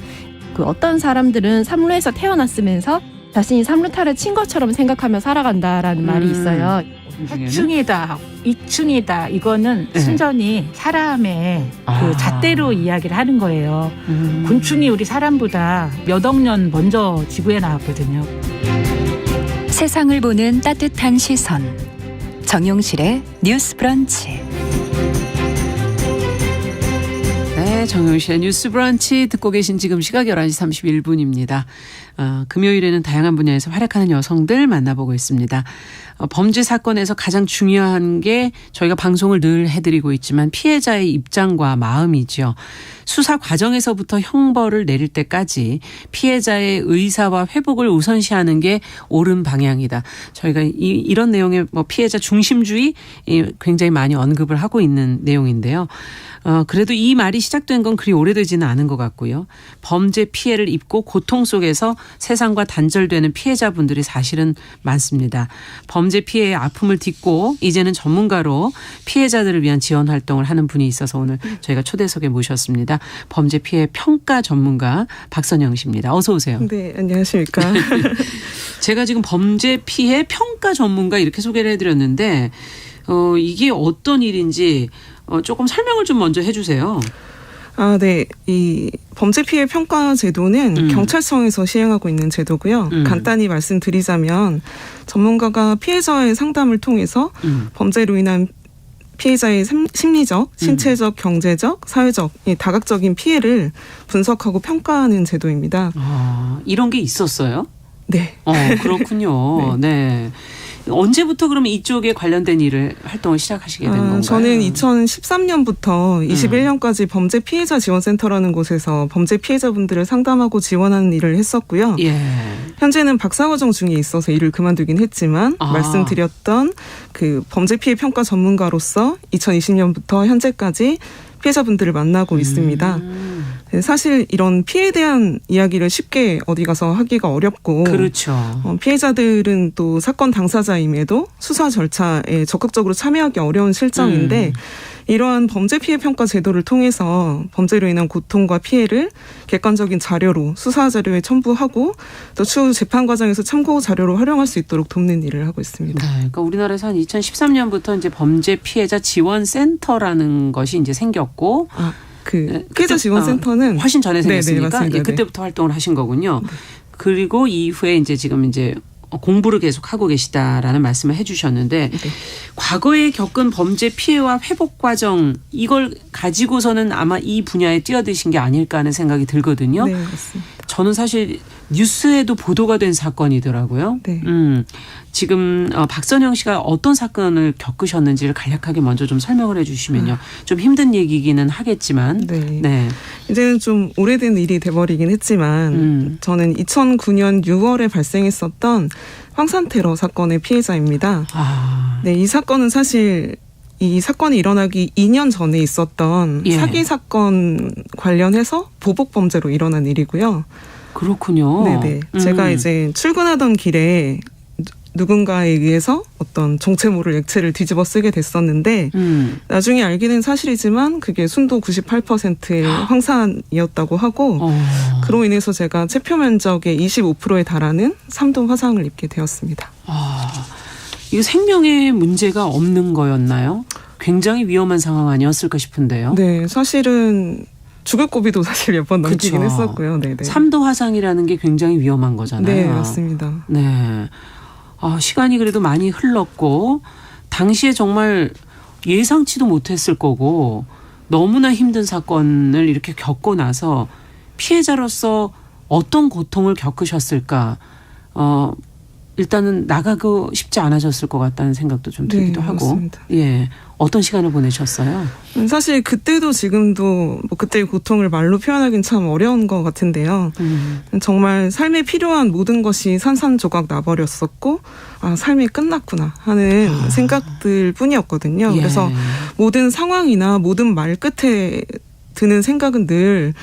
그 어떤 사람들은 삼루에서 태어났으면서 자신이 삼루타를 친 것처럼 생각하며 살아간다라는 말이 있어요. 하충이다, 이충이다, 이거는 네. 순전히 사람의 그 잣대로 이야기를 하는 거예요. 곤충이 우리 사람보다 몇 억 년 먼저 지구에 나왔거든요. 세상을 보는 따뜻한 시선 정용실의 뉴스 브런치. 네, 정용실의 뉴스 브런치 듣고 계신 지금 시각 11시 31분입니다. 금요일에는 다양한 분야에서 활약하는 여성들 만나보고 있습니다. 범죄 사건에서 가장 중요한 게 저희가 방송을 늘 해드리고 있지만 피해자의 입장과 마음이죠. 수사 과정에서부터 형벌을 내릴 때까지 피해자의 의사와 회복을 우선시하는 게 옳은 방향이다. 저희가 이런 내용의 피해자 중심주의 굉장히 많이 언급을 하고 있는 내용인데요. 그래도 이 말이 시작된 건 그리 오래되지는 않은 것 같고요. 범죄 피해를 입고 고통 속에서 세상과 단절되는 피해자분들이 사실은 많습니다. 범죄 피해의 아픔을 딛고 이제는 전문가로 피해자들을 위한 지원 활동을 하는 분이 있어서 오늘 저희가 초대석에 모셨습니다. 범죄 피해 평가 전문가 박선영 씨입니다. 어서 오세요. 네, 안녕하십니까. 제가 지금 범죄 피해 평가 전문가 이렇게 소개를 해드렸는데 이게 어떤 일인지 조금 설명을 좀 먼저 해주세요. 네. 이 범죄 피해 평가 제도는 경찰청에서 시행하고 있는 제도고요. 간단히 말씀드리자면 전문가가 피해자의 상담을 통해서 범죄로 인한 피해자의 심리적, 신체적, 경제적, 사회적, 다각적인 피해를 분석하고 평가하는 제도입니다. 이런 게 있었어요? 네. 그렇군요. 네. 언제부터 그러면 이쪽에 관련된 일을 활동을 시작하시게 된 건가요? 저는 2013년부터 21년까지 범죄 피해자 지원센터라는 곳에서 범죄 피해자분들을 상담하고 지원하는 일을 했었고요. 예. 현재는 박사과정 중에 있어서 일을 그만두긴 했지만 말씀드렸던 그 범죄 피해 평가 전문가로서 2020년부터 현재까지 피해자분들을 만나고 있습니다. 사실 이런 피해에 대한 이야기를 쉽게 어디 가서 하기가 어렵고, 그렇죠. 피해자들은 또 사건 당사자임에도 수사 절차에 적극적으로 참여하기 어려운 실정인데 이러한 범죄 피해 평가 제도를 통해서 범죄로 인한 고통과 피해를 객관적인 자료로 수사 자료에 첨부하고 또 추후 재판 과정에서 참고 자료로 활용할 수 있도록 돕는 일을 하고 있습니다. 네, 그러니까 우리나라에서 한 2013년부터 이제 범죄 피해자 지원 센터라는 것이 이제 생겼고, 피해자 지원 센터는 훨씬 전에 생겼으니까 네, 그때부터 활동을 하신 거군요. 네. 그리고 이후에 이제 지금 이제 공부를 계속 하고 계시다라는 말씀을 해주셨는데, 네. 과거에 겪은 범죄 피해와 회복 과정 이걸 가지고서는 아마 이 분야에 뛰어드신 게 아닐까 하는 생각이 들거든요. 네, 맞습니다. 저는 사실 뉴스에도 보도가 된 사건이더라고요. 네. 지금 박선영 씨가 어떤 사건을 겪으셨는지를 간략하게 먼저 좀 설명을 해 주시면요. 좀 힘든 얘기기는 하겠지만. 네. 이제는 좀 오래된 일이 돼버리긴 했지만 저는 2009년 6월에 발생했었던 황산 테러 사건의 피해자입니다. 네, 이 사건은 사실 이 사건이 일어나기 2년 전에 있었던 사기 사건 관련해서 보복 범죄로 일어난 일이고요. 그렇군요. 네네. 제가 이제 출근하던 길에 누군가에 의해서 어떤 정체 모를 액체를 뒤집어 쓰게 됐었는데 나중에 알게 된 사실이지만 그게 순도 98%의 황산이었다고 하고 그로 인해서 제가 체표 면적의 25%에 달하는 3도 화상을 입게 되었습니다. 이거 생명에 문제가 없는 거였나요? 굉장히 위험한 상황 아니었을까 싶은데요. 네, 사실은 죽을 고비도 사실 몇 번 넘기긴 했었고요. 네네. 3도 화상이라는 게 굉장히 위험한 거잖아요. 네, 맞습니다. 네. 시간이 그래도 많이 흘렀고 당시에 정말 예상치도 못했을 거고 너무나 힘든 사건을 이렇게 겪고 나서 피해자로서 어떤 고통을 겪으셨을까. 일단은 나가고 싶지 않으셨을 것 같다는 생각도 좀 들기도 네, 하고. 맞습니다. 예. 어떤 시간을 보내셨어요? 사실 그때도 지금도 뭐 그때의 고통을 말로 표현하기는 참 어려운 것 같은데요. 정말 삶에 필요한 모든 것이 산산조각 나버렸었고 아 삶이 끝났구나 하는 생각들 뿐이었거든요. 예. 그래서 모든 상황이나 모든 말 끝에 드는 생각은 늘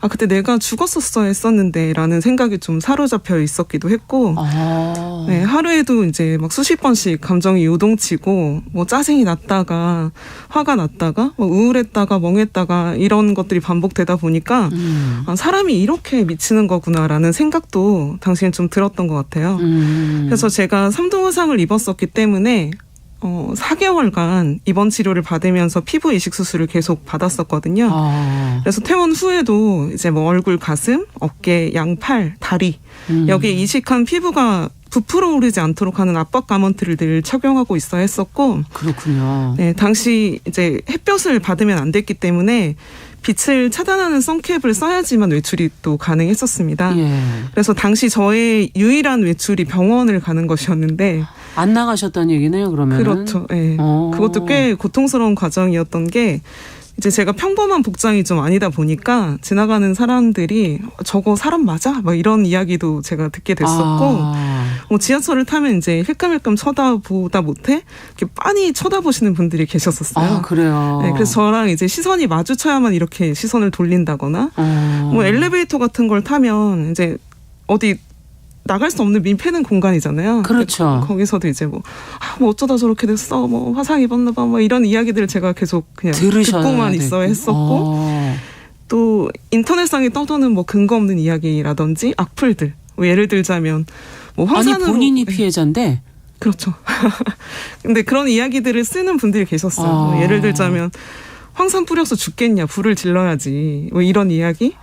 아 그때 내가 죽었었어야 했었는데 라는 생각이 좀 사로잡혀 있었기도 했고 네, 하루에도 이제 막 수십 번씩 감정이 요동치고 뭐 짜증이 났다가 화가 났다가 뭐 우울했다가 멍했다가 이런 것들이 반복되다 보니까 아, 사람이 이렇게 미치는 거구나라는 생각도 당시엔 좀 들었던 것 같아요. 그래서 제가 3도 화상을 입었었기 때문에 4개월간 입원 치료를 받으면서 피부 이식 수술을 계속 받았었거든요. 그래서 퇴원 후에도 이제 뭐 얼굴, 가슴, 어깨, 양팔, 다리 여기에 이식한 피부가 부풀어 오르지 않도록 하는 압박 가먼트를 늘 착용하고 있어야 했었고. 그렇군요. 네, 당시 이제 햇볕을 받으면 안 됐기 때문에 빛을 차단하는 선캡을 써야지만 외출이 또 가능했었습니다. 예. 그래서 당시 저의 유일한 외출이 병원을 가는 것이었는데 안 나가셨다는 얘기네요, 그러면. 그렇죠. 네. 그것도 꽤 고통스러운 과정이었던 게 이제 제가 평범한 복장이 좀 아니다 보니까 지나가는 사람들이 저거 사람 맞아? 막 이런 이야기도 제가 듣게 됐었고 뭐 지하철을 타면 이제 힐끔힐끔 쳐다보다 못해 이렇게 빤히 쳐다보시는 분들이 계셨었어요. 아, 그래요? 네, 그래서 저랑 이제 시선이 마주쳐야만 이렇게 시선을 돌린다거나 뭐 엘리베이터 같은 걸 타면 이제 어디 나갈 수 없는 민폐는 공간이잖아요. 그렇죠. 거기서도 이제 뭐 어쩌다 저렇게 됐어, 뭐 화상 입었나 봐, 뭐 이런 이야기들을 제가 계속 그냥 듣고만 있어야 했었고, 또 인터넷상에 떠도는 뭐 근거 없는 이야기라든지 악플들, 뭐 예를 들자면 뭐 화산으로 아니 본인이 피해자인데. 그렇죠. 근데 그런 이야기들을 쓰는 분들이 계셨어요. 뭐 예를 들자면 황산 뿌려서 죽겠냐, 불을 질러야지, 뭐 이런 이야기.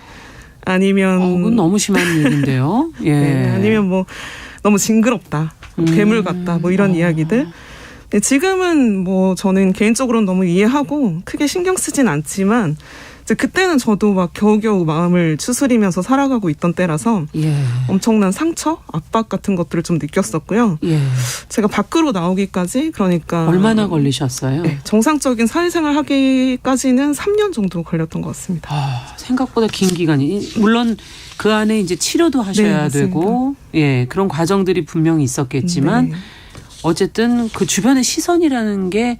아니면 그건 너무 심한 일인데요. 예. 네, 아니면 뭐 너무 징그럽다, 괴물 같다, 뭐 이런 이야기들. 네, 지금은 뭐 저는 개인적으로는 너무 이해하고 크게 신경 쓰진 않지만 이제 그때는 저도 막 겨우겨우 마음을 추스리면서 살아가고 있던 때라서 예. 엄청난 상처, 압박 같은 것들을 좀 느꼈었고요. 예. 제가 밖으로 나오기까지 그러니까 얼마나 걸리셨어요? 네, 정상적인 사회생활 하기까지는 3년 정도 걸렸던 것 같습니다. 생각보다 긴 기간이. 물론 그 안에 이제 치료도 하셔야 네, 되고, 예, 그런 과정들이 분명히 있었겠지만 네. 어쨌든 그 주변의 시선이라는 게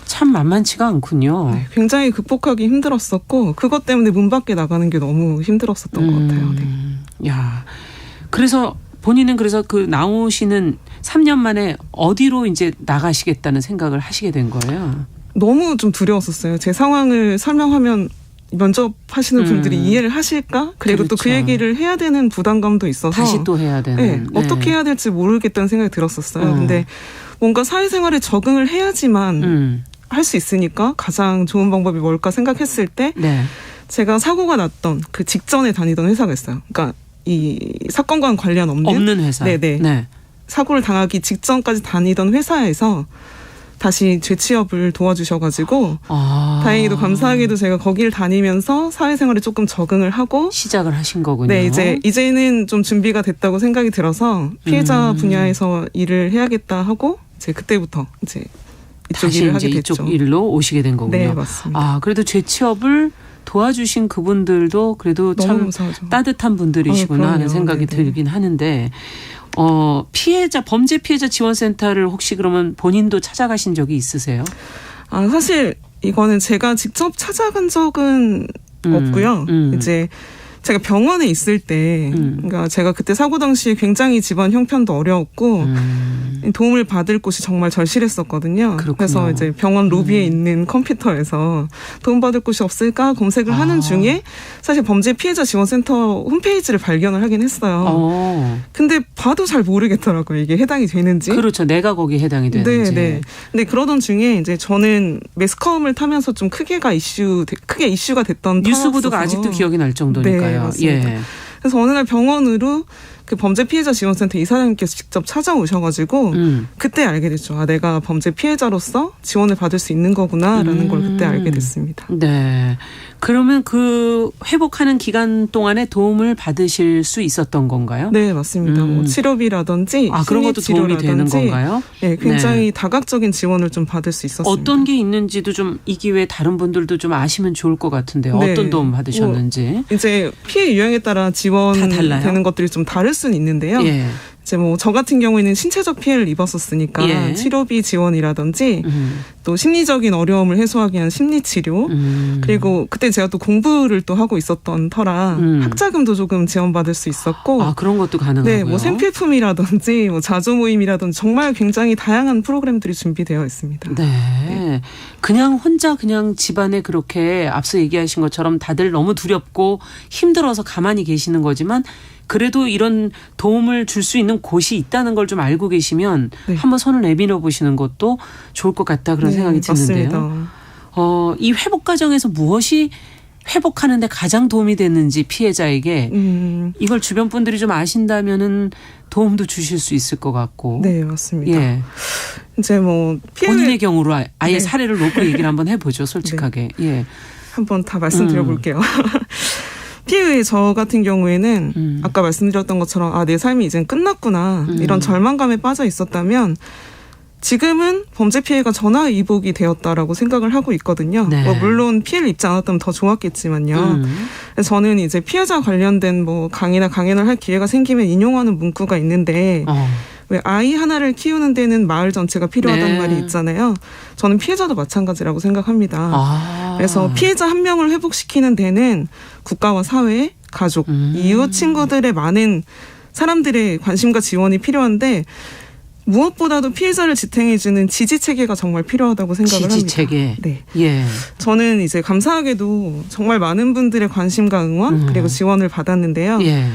참 만만치가 않군요. 네, 굉장히 극복하기 힘들었었고 그것 때문에 문 밖에 나가는 게 너무 힘들었었던 것 같아요. 네. 야, 그래서 본인은 그래서 그 나오시는 3년 만에 어디로 이제 나가시겠다는 생각을 하시게 된 거예요? 너무 좀 두려웠었어요. 제 상황을 설명하면 면접하시는 분들이 이해를 하실까? 그리고 또 그 그렇죠. 얘기를 해야 되는 부담감도 있어서 다시 또 해야 되는. 네, 어떻게 해야 될지 모르겠다는 생각이 들었었어요. 근데 뭔가 사회생활에 적응을 해야지만 할 수 있으니까 가장 좋은 방법이 뭘까 생각했을 때 네. 제가 사고가 났던 그 직전에 다니던 회사가 있어요. 그러니까 이 사건과는 관련 없는 회사. 네네. 네. 사고를 당하기 직전까지 다니던 회사에서 다시 재취업을 도와주셔가지고 다행히도 감사하게도 제가 거기를 다니면서 사회생활에 조금 적응을 하고 시작을 하신 거군요. 네, 이제는 좀 준비가 됐다고 생각이 들어서 피해자 분야에서 일을 해야겠다 하고 이제 그때부터 이제 이쪽 다시 일을 이제 하게 됐죠. 이쪽 일로 오시게 된 거군요. 네, 맞습니다. 그래도 재취업을 도와주신 그분들도 그래도 너무 참 감사하죠. 따뜻한 분들이시구나 그럼요. 하는 생각이 네네. 들긴 하는데 범죄 피해자 지원센터를 혹시 그러면 본인도 찾아가신 적이 있으세요? 사실 이거는 제가 직접 찾아간 적은 없고요. 이제 제가 병원에 있을 때, 그러니까 제가 그때 사고 당시에 굉장히 집안 형편도 어려웠고 도움을 받을 곳이 정말 절실했었거든요. 그렇군요. 그래서 이제 병원 로비에 있는 컴퓨터에서 도움받을 곳이 없을까 검색을 하는 중에 사실 범죄 피해자 지원센터 홈페이지를 발견을 하긴 했어요. 근데 봐도 잘 모르겠더라고요. 이게 해당이 되는지. 그렇죠. 내가 거기에 해당이 되는지. 네. 근데 그러던 중에 이제 저는 매스컴을 타면서 좀 크게 이슈가 됐던 뉴스 보도가 터였어서. 아직도 기억이 날 정도니까요. 네, 맞습니다. 예. 그래서 어느 날 병원으로 그 범죄 피해자 지원센터 이사장님께서 직접 찾아오셔가지고 그때 알게 됐죠. 아, 내가 범죄 피해자로서 지원을 받을 수 있는 거구나라는 걸 그때 알게 됐습니다. 네. 그러면 그 회복하는 기간 동안에 도움을 받으실 수 있었던 건가요? 네, 맞습니다. 뭐 치료비라든지 그런 것도 도움이 되는 건가요? 네, 굉장히 다각적인 지원을 좀 받을 수 있었습니다. 어떤 게 있는지도 좀 이 기회에 다른 분들도 좀 아시면 좋을 것 같은데요. 네. 어떤 도움 받으셨는지. 이제 피해 유형에 따라 지원되는 것들이 좀 다를 수는 있는데요. 예. 이제 뭐 저 같은 경우에는 신체적 피해를 입었었으니까 예. 치료비 지원이라든지 또 심리적인 어려움을 해소하기 위한 심리치료 그리고 그때 제가 또 공부를 또 하고 있었던 터라 학자금도 조금 지원받을 수 있었고 아, 그런 것도 가능하고요. 네, 뭐 생필품이라든지 뭐 자조 모임이라든지 정말 굉장히 다양한 프로그램들이 준비되어 있습니다. 네. 그냥 혼자 그냥 집안에 그렇게 앞서 얘기하신 것처럼 다들 너무 두렵고 힘들어서 가만히 계시는 거지만 그래도 이런 도움을 줄 수 있는 곳이 있다는 걸 좀 알고 계시면 네. 한번 손을 내밀어 보시는 것도 좋을 것 같다 그런 생각이 드는데요. 맞습니다. 이 회복 과정에서 무엇이 회복하는 데 가장 도움이 됐는지 피해자에게 이걸 주변 분들이 좀 아신다면은 도움도 주실 수 있을 것 같고. 네, 맞습니다. 예. 이제 뭐 본인의 경우로 아예 네. 사례를 놓고 얘기를 한번 해보죠, 솔직하게. 네. 예. 한번 다 말씀드려 볼게요. 피해의 저 같은 경우에는 아까 말씀드렸던 것처럼 아, 내 삶이 이젠 끝났구나 이런 절망감에 빠져 있었다면 지금은 범죄 피해가 전화위복이 되었다라고 생각을 하고 있거든요. 네. 뭐 물론 피해를 입지 않았다면 더 좋았겠지만요. 저는 이제 피해자 관련된 뭐 강의나 강연을 할 기회가 생기면 인용하는 문구가 있는데 왜 아이 하나를 키우는 데는 마을 전체가 필요하다는 네. 말이 있잖아요. 저는 피해자도 마찬가지라고 생각합니다. 그래서 피해자 한 명을 회복시키는 데는 국가와 사회, 가족, 이웃, 친구들의 많은 사람들의 관심과 지원이 필요한데 무엇보다도 피해자를 지탱해주는 지지체계가 정말 필요하다고 생각을 합니다. 지지체계. 네. 예. 저는 이제 감사하게도 정말 많은 분들의 관심과 응원 그리고 지원을 받았는데요. 예.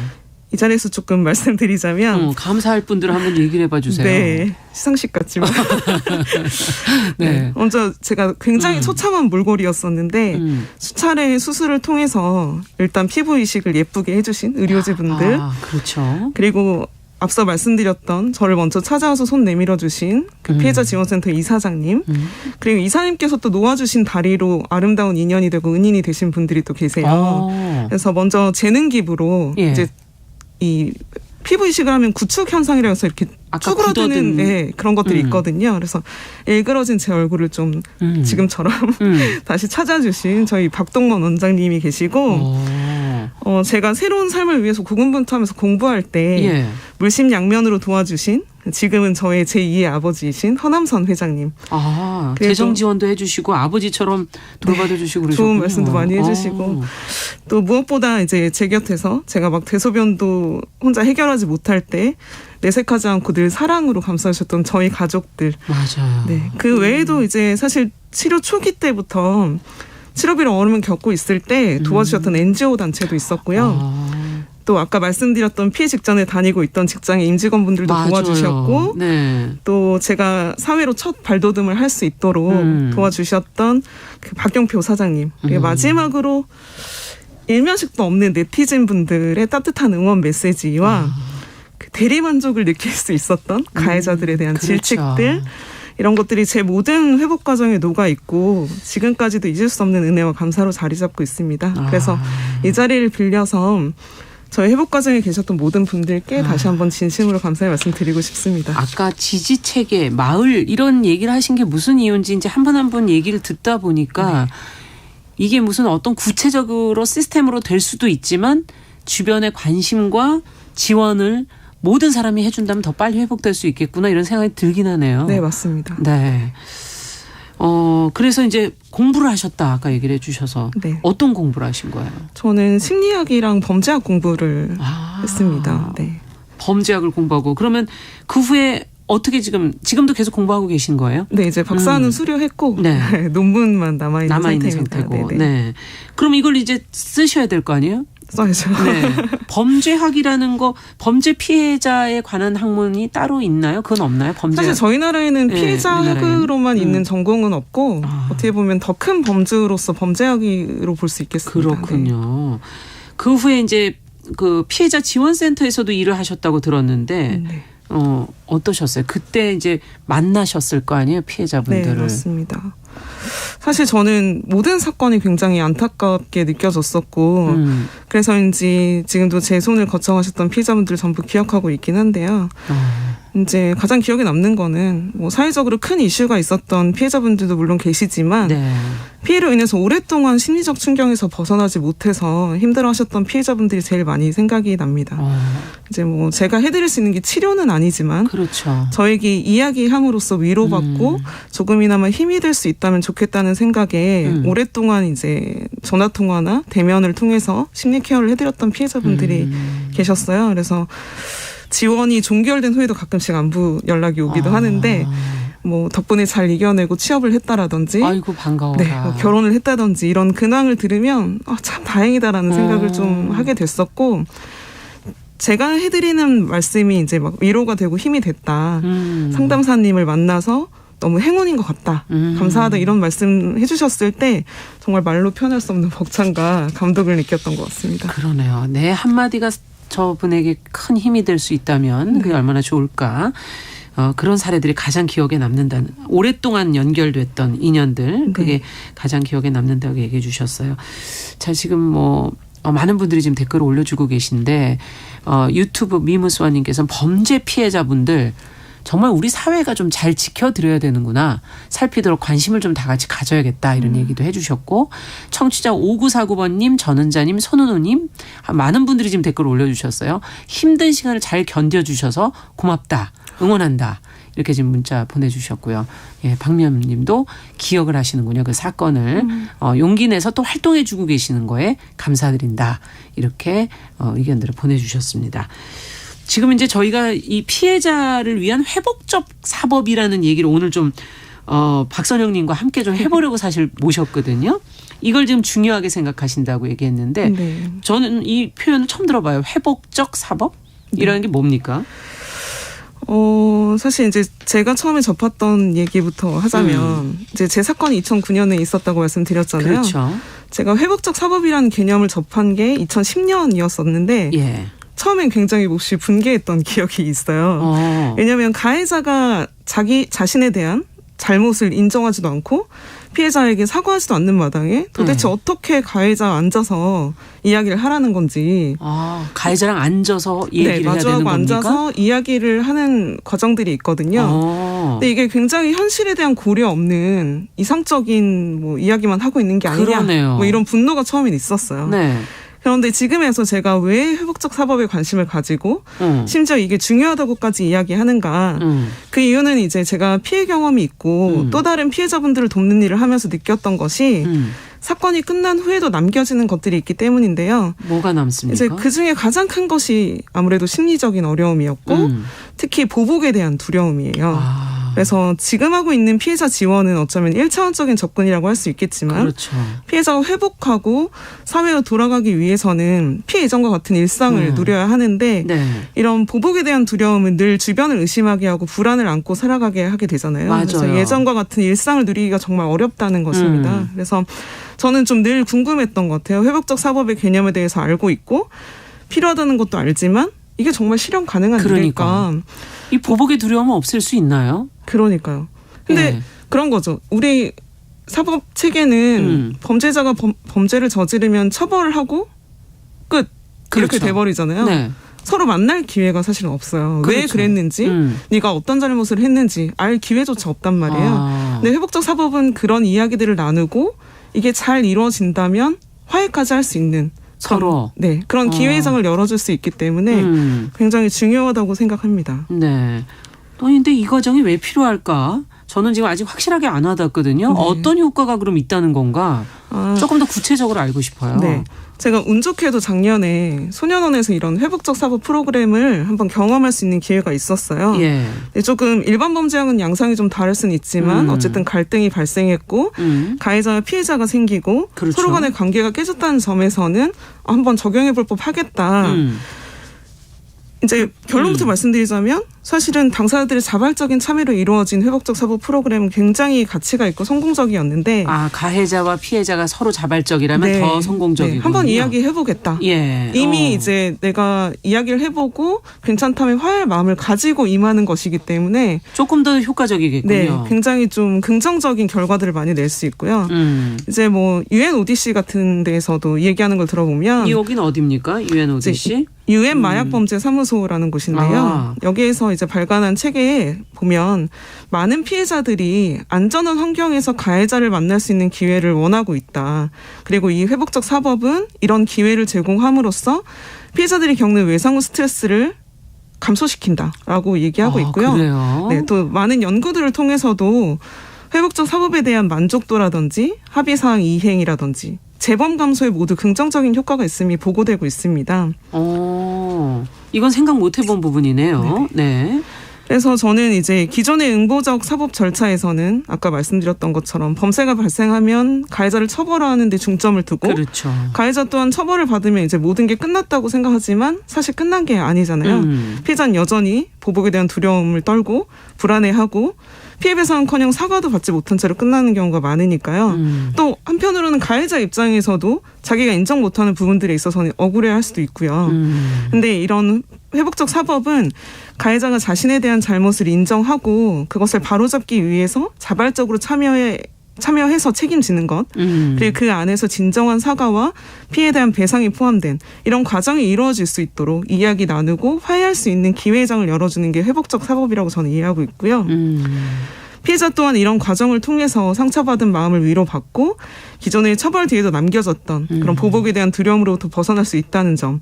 이 자리에서 조금 말씀드리자면 감사할 분들 한번 얘기를 해봐 주세요. 네. 시상식 같지만 네. 먼저 제가 굉장히 처참한 몰골이었었는데 수차례 수술을 통해서 일단 피부 이식을 예쁘게 해주신 의료진분들 그렇죠. 그리고 앞서 말씀드렸던 저를 먼저 찾아와서 손 내밀어 주신 그 피해자 지원센터 이사장님 그리고 이사님께서 또 놓아주신 다리로 아름다운 인연이 되고 은인이 되신 분들이 또 계세요. 그래서 먼저 재능 기부로 예. 이제 이 피부 이식을 하면 구축 현상이라고 해서 이렇게 쭈그러드는 네, 그런 것들이 있거든요. 그래서 일그러진 제 얼굴을 좀 지금처럼 다시 찾아주신 저희 박동건 원장님이 계시고 제가 새로운 삶을 위해서 고군분투하면서 공부할 때 예. 물심양면으로 도와주신 지금은 저의 제2의 아버지이신 허남선 회장님. 재정 지원도 해주시고 아버지처럼 돌봐주시고 그러셨군요. 좋은 말씀도 많이 해주시고 또 무엇보다 이제 제 곁에서 제가 막 대소변도 혼자 해결하지 못할 때 내색하지 않고 늘 사랑으로 감싸주셨던 저희 가족들. 맞아요. 네, 그 외에도 이제 사실 치료 초기 때부터 치료비를 어려움을 겪고 있을 때 도와주셨던 NGO 단체도 있었고요. 또 아까 말씀드렸던 피해 직전에 다니고 있던 직장의 임직원분들도 맞아요. 도와주셨고 네. 또 제가 사회로 첫 발돋움을 할 수 있도록 도와주셨던 그 박경표 사장님 그리고 마지막으로 일면식도 없는 네티즌 분들의 따뜻한 응원 메시지와 그 대리만족을 느낄 수 있었던 가해자들에 대한 그렇죠. 질책들 이런 것들이 제 모든 회복 과정에 녹아 있고 지금까지도 잊을 수 없는 은혜와 감사로 자리 잡고 있습니다. 그래서 이 자리를 빌려서 저희 회복 과정에 계셨던 모든 분들께 다시 한번 진심으로 감사의 말씀 드리고 싶습니다. 아까 지지체계, 마을 이런 얘기를 하신 게 무슨 이유인지 이제 한 번 한 번 얘기를 듣다 보니까 이게 무슨 어떤 구체적으로 시스템으로 될 수도 있지만 주변의 관심과 지원을 모든 사람이 해준다면 더 빨리 회복될 수 있겠구나 이런 생각이 들긴 하네요. 네, 맞습니다. 네. 그래서 이제 공부를 하셨다 아까 얘기를 해주셔서 네. 어떤 공부를 하신 거예요? 저는 심리학이랑 범죄학 공부를 했습니다. 네. 범죄학을 공부하고 그러면 그 후에 어떻게 지금도 계속 공부하고 계신 거예요? 네, 이제 박사는 수료했고 네. 논문만 남아있는 상태입니다. 상태고. 네. 그럼 이걸 이제 쓰셔야 될 거 아니에요? 써야죠. 네. 범죄학이라는 거, 범죄 피해자에 관한 학문이 따로 있나요? 그건 없나요? 범죄학. 사실 저희 나라에는 네, 피해자학으로만 있는 전공은 없고 어떻게 보면 더 큰 범주로서 범죄학으로 볼 수 있겠습니다. 그렇군요. 네. 그 후에 이제 그 피해자 지원센터에서도 일을 하셨다고 들었는데 네. 어떠셨어요? 그때 이제 만나셨을 거 아니에요, 피해자분들을. 네, 맞습니다. 사실 저는 모든 사건이 굉장히 안타깝게 느껴졌었고 그래서인지 지금도 제 손을 거쳐가셨던 피해자분들 전부 기억하고 있긴 한데요. 이제 가장 기억에 남는 거는 뭐 사회적으로 큰 이슈가 있었던 피해자분들도 물론 계시지만 네. 피해로 인해서 오랫동안 심리적 충격에서 벗어나지 못해서 힘들어하셨던 피해자분들이 제일 많이 생각이 납니다. 이제 뭐 제가 해드릴 수 있는 게 치료는 아니지만 그렇죠. 저에게 이야기함으로써 위로받고 조금이나마 힘이 될 수 있다면 좋겠다는 생각에 오랫동안 이제 전화 통화나 대면을 통해서 심리 케어를 해드렸던 피해자분들이 계셨어요. 그래서 지원이 종결된 후에도 가끔씩 안부 연락이 오기도 하는데 뭐 덕분에 잘 이겨내고 취업을 했다라든지 아이고 반가워라. 네, 뭐 결혼을 했다든지 이런 근황을 들으면 참 다행이다라는 생각을 좀 하게 됐었고 제가 해드리는 말씀이 이제 막 위로가 되고 힘이 됐다. 상담사님을 만나서 너무 행운인 것 같다. 감사하다 이런 말씀 해주셨을 때 정말 말로 표현할 수 없는 벅찬과 감동을 느꼈던 것 같습니다. 그러네요. 내 한마디가 저분에게 큰 힘이 될 수 있다면 그게 얼마나 좋을까. 그런 사례들이 가장 기억에 남는다는, 오랫동안 연결됐던 인연들 그게 가장 기억에 남는다고 얘기해 주셨어요. 자, 지금 뭐 많은 분들이 지금 댓글을 올려주고 계신데 유튜브 미무스와님께서는 범죄 피해자분들 정말 우리 사회가 좀 잘 지켜드려야 되는구나. 살피도록 관심을 좀 다 같이 가져야겠다. 이런 얘기도 해 주셨고 청취자 5949번님, 전은자님, 손은우님 많은 분들이 지금 댓글을 올려주셨어요. 힘든 시간을 잘 견뎌주셔서 고맙다. 응원한다. 이렇게 지금 문자 보내주셨고요. 예, 박미연 님도 기억을 하시는군요. 그 사건을 용기 내서 또 활동해 주고 계시는 거에 감사드린다. 이렇게 의견들을 보내주셨습니다. 지금 이제 저희가 이 피해자를 위한 회복적 사법이라는 얘기를 오늘 좀 박선영님과 함께 좀 해보려고 사실 모셨거든요. 이걸 지금 중요하게 생각하신다고 얘기했는데 네. 저는 이 표현을 처음 들어봐요. 회복적 사법이라는 게 뭡니까? 사실 이제 제가 처음에 접했던 얘기부터 하자면 이제 제 사건이 2009년에 있었다고 말씀드렸잖아요. 그렇죠. 제가 회복적 사법이라는 개념을 접한 게 2010년이었었는데 예. 처음엔 굉장히 몹시 분개했던 기억이 있어요. 왜냐하면 가해자가 자기 자신에 대한 잘못을 인정하지도 않고 피해자에게 사과하지도 않는 마당에 도대체 어떻게 가해자가 앉아서 이야기를 하라는 건지. 가해자랑 앉아서 얘기를 해야 되는 마주하고 겁니까? 앉아서 이야기를 하는 과정들이 있거든요. 근데 이게 굉장히 현실에 대한 고려 없는 이상적인 뭐 이야기만 하고 있는 게 아니냐. 그러네요. 뭐 이런 분노가 처음엔 있었어요. 네. 그런데 지금에서 제가 왜 회복적 사법에 관심을 가지고 심지어 이게 중요하다고까지 이야기하는가. 그 이유는 이제 제가 피해 경험이 있고 또 다른 피해자분들을 돕는 일을 하면서 느꼈던 것이 사건이 끝난 후에도 남겨지는 것들이 있기 때문인데요. 뭐가 남습니까? 이제 그중에 가장 큰 것이 아무래도 심리적인 어려움이었고 특히 보복에 대한 두려움이에요. 그래서 지금 하고 있는 피해자 지원은 어쩌면 1차원적인 접근이라고 할 수 있겠지만 그렇죠. 피해자가 회복하고 사회로 돌아가기 위해서는 피해 이전과 같은 일상을 누려야 하는데 네. 이런 보복에 대한 두려움은 늘 주변을 의심하게 하고 불안을 안고 살아가게 하게 되잖아요. 맞아요. 그래서 예전과 같은 일상을 누리기가 정말 어렵다는 것입니다. 그래서 저는 좀 늘 궁금했던 것 같아요. 회복적 사법의 개념에 대해서 알고 있고 필요하다는 것도 알지만 이게 정말 실현 가능한 일일까. 이 보복의 두려움은 없앨 수 있나요? 그러니까요. 근데 네. 그런 거죠. 우리 사법 체계는 범죄자가 범죄를 저지르면 처벌을 하고 끝. 그렇죠. 이렇게 돼버리잖아요. 네. 서로 만날 기회가 사실은 없어요. 그렇죠. 왜 그랬는지, 네가 어떤 잘못을 했는지 알 기회조차 없단 말이에요. 근데 회복적 사법은 그런 이야기들을 나누고 이게 잘 이루어진다면 화해까지 할 수 있는 서로. 네, 그런 기회장을 열어줄 수 있기 때문에 굉장히 중요하다고 생각합니다. 네. 근데 이 과정이 왜 필요할까? 저는 지금 아직 확실하게 안 와닿거든요. 네. 어떤 효과가 그럼 있다는 건가? 조금 더 구체적으로 알고 싶어요. 네. 제가 운 좋게도 작년에 소년원에서 이런 회복적 사법 프로그램을 한번 경험할 수 있는 기회가 있었어요. 예. 조금 일반 범죄와는 양상이 좀 다를 수는 있지만 어쨌든 갈등이 발생했고 가해자와 피해자가 생기고 그렇죠. 서로 간의 관계가 깨졌다는 점에서는 한번 적용해 볼 법하겠다. 이제 결론부터 말씀드리자면 사실은 당사자들의 자발적인 참여로 이루어진 회복적 사법 프로그램은 굉장히 가치가 있고 성공적이었는데 가해자와 피해자가 서로 자발적이라면 더 성공적이군요. 한번 이야기해보겠다. 이미 이제 내가 이야기를 해보고 괜찮다면 화해할 마음을 가지고 임하는 것이기 때문에 조금 더 효과적이겠군요. 굉장히 좀 긍정적인 결과들을 많이 낼 수 있고요. 이제 뭐 UNODC 같은 데에서도 얘기하는 걸 들어보면 여기는 어디입니까? UNODC? UN 마약범죄사무소라는 곳인데요. 여기에서 이제 발간한 책에 보면 많은 피해자들이 안전한 환경에서 가해자를 만날 수 있는 기회를 원하고 있다. 그리고 이 회복적 사법은 이런 기회를 제공함으로써 피해자들이 겪는 외상후 스트레스를 감소시킨다라고 얘기하고 있고요. 그래요? 네, 또 많은 연구들을 통해서도 회복적 사법에 대한 만족도라든지 합의사항 이행이라든지 재범 감소에 모두 긍정적인 효과가 있음이 보고되고 있습니다. 이건 생각 못 해본 부분이네요. 네. 그래서 저는 이제 기존의 응보적 사법 절차에서는 아까 말씀드렸던 것처럼 범죄가 발생하면 가해자를 처벌하는 데 중점을 두고 그렇죠. 가해자 또한 처벌을 받으면 이제 모든 게 끝났다고 생각하지만 사실 끝난 게 아니잖아요. 피해자는 여전히 보복에 대한 두려움을 떨고 불안해하고 피해 배상은커녕 사과도 받지 못한 채로 끝나는 경우가 많으니까요. 또 한편으로는 가해자 입장에서도 자기가 인정 못하는 부분들에 있어서는 억울해할 수도 있고요. 근데 이런 회복적 사법은 가해자가 자신에 대한 잘못을 인정하고 그것을 바로잡기 위해서 자발적으로 참여해서 책임지는 것, 그리고 그 안에서 진정한 사과와 피해에 대한 배상이 포함된 이런 과정이 이루어질 수 있도록 이야기 나누고 화해할 수 있는 기회장을 열어주는 게 회복적 사법이라고 저는 이해하고 있고요. 피해자 또한 이런 과정을 통해서 상처받은 마음을 위로받고 기존의 처벌 뒤에도 남겨졌던 그런 보복에 대한 두려움으로부터 벗어날 수 있다는 점,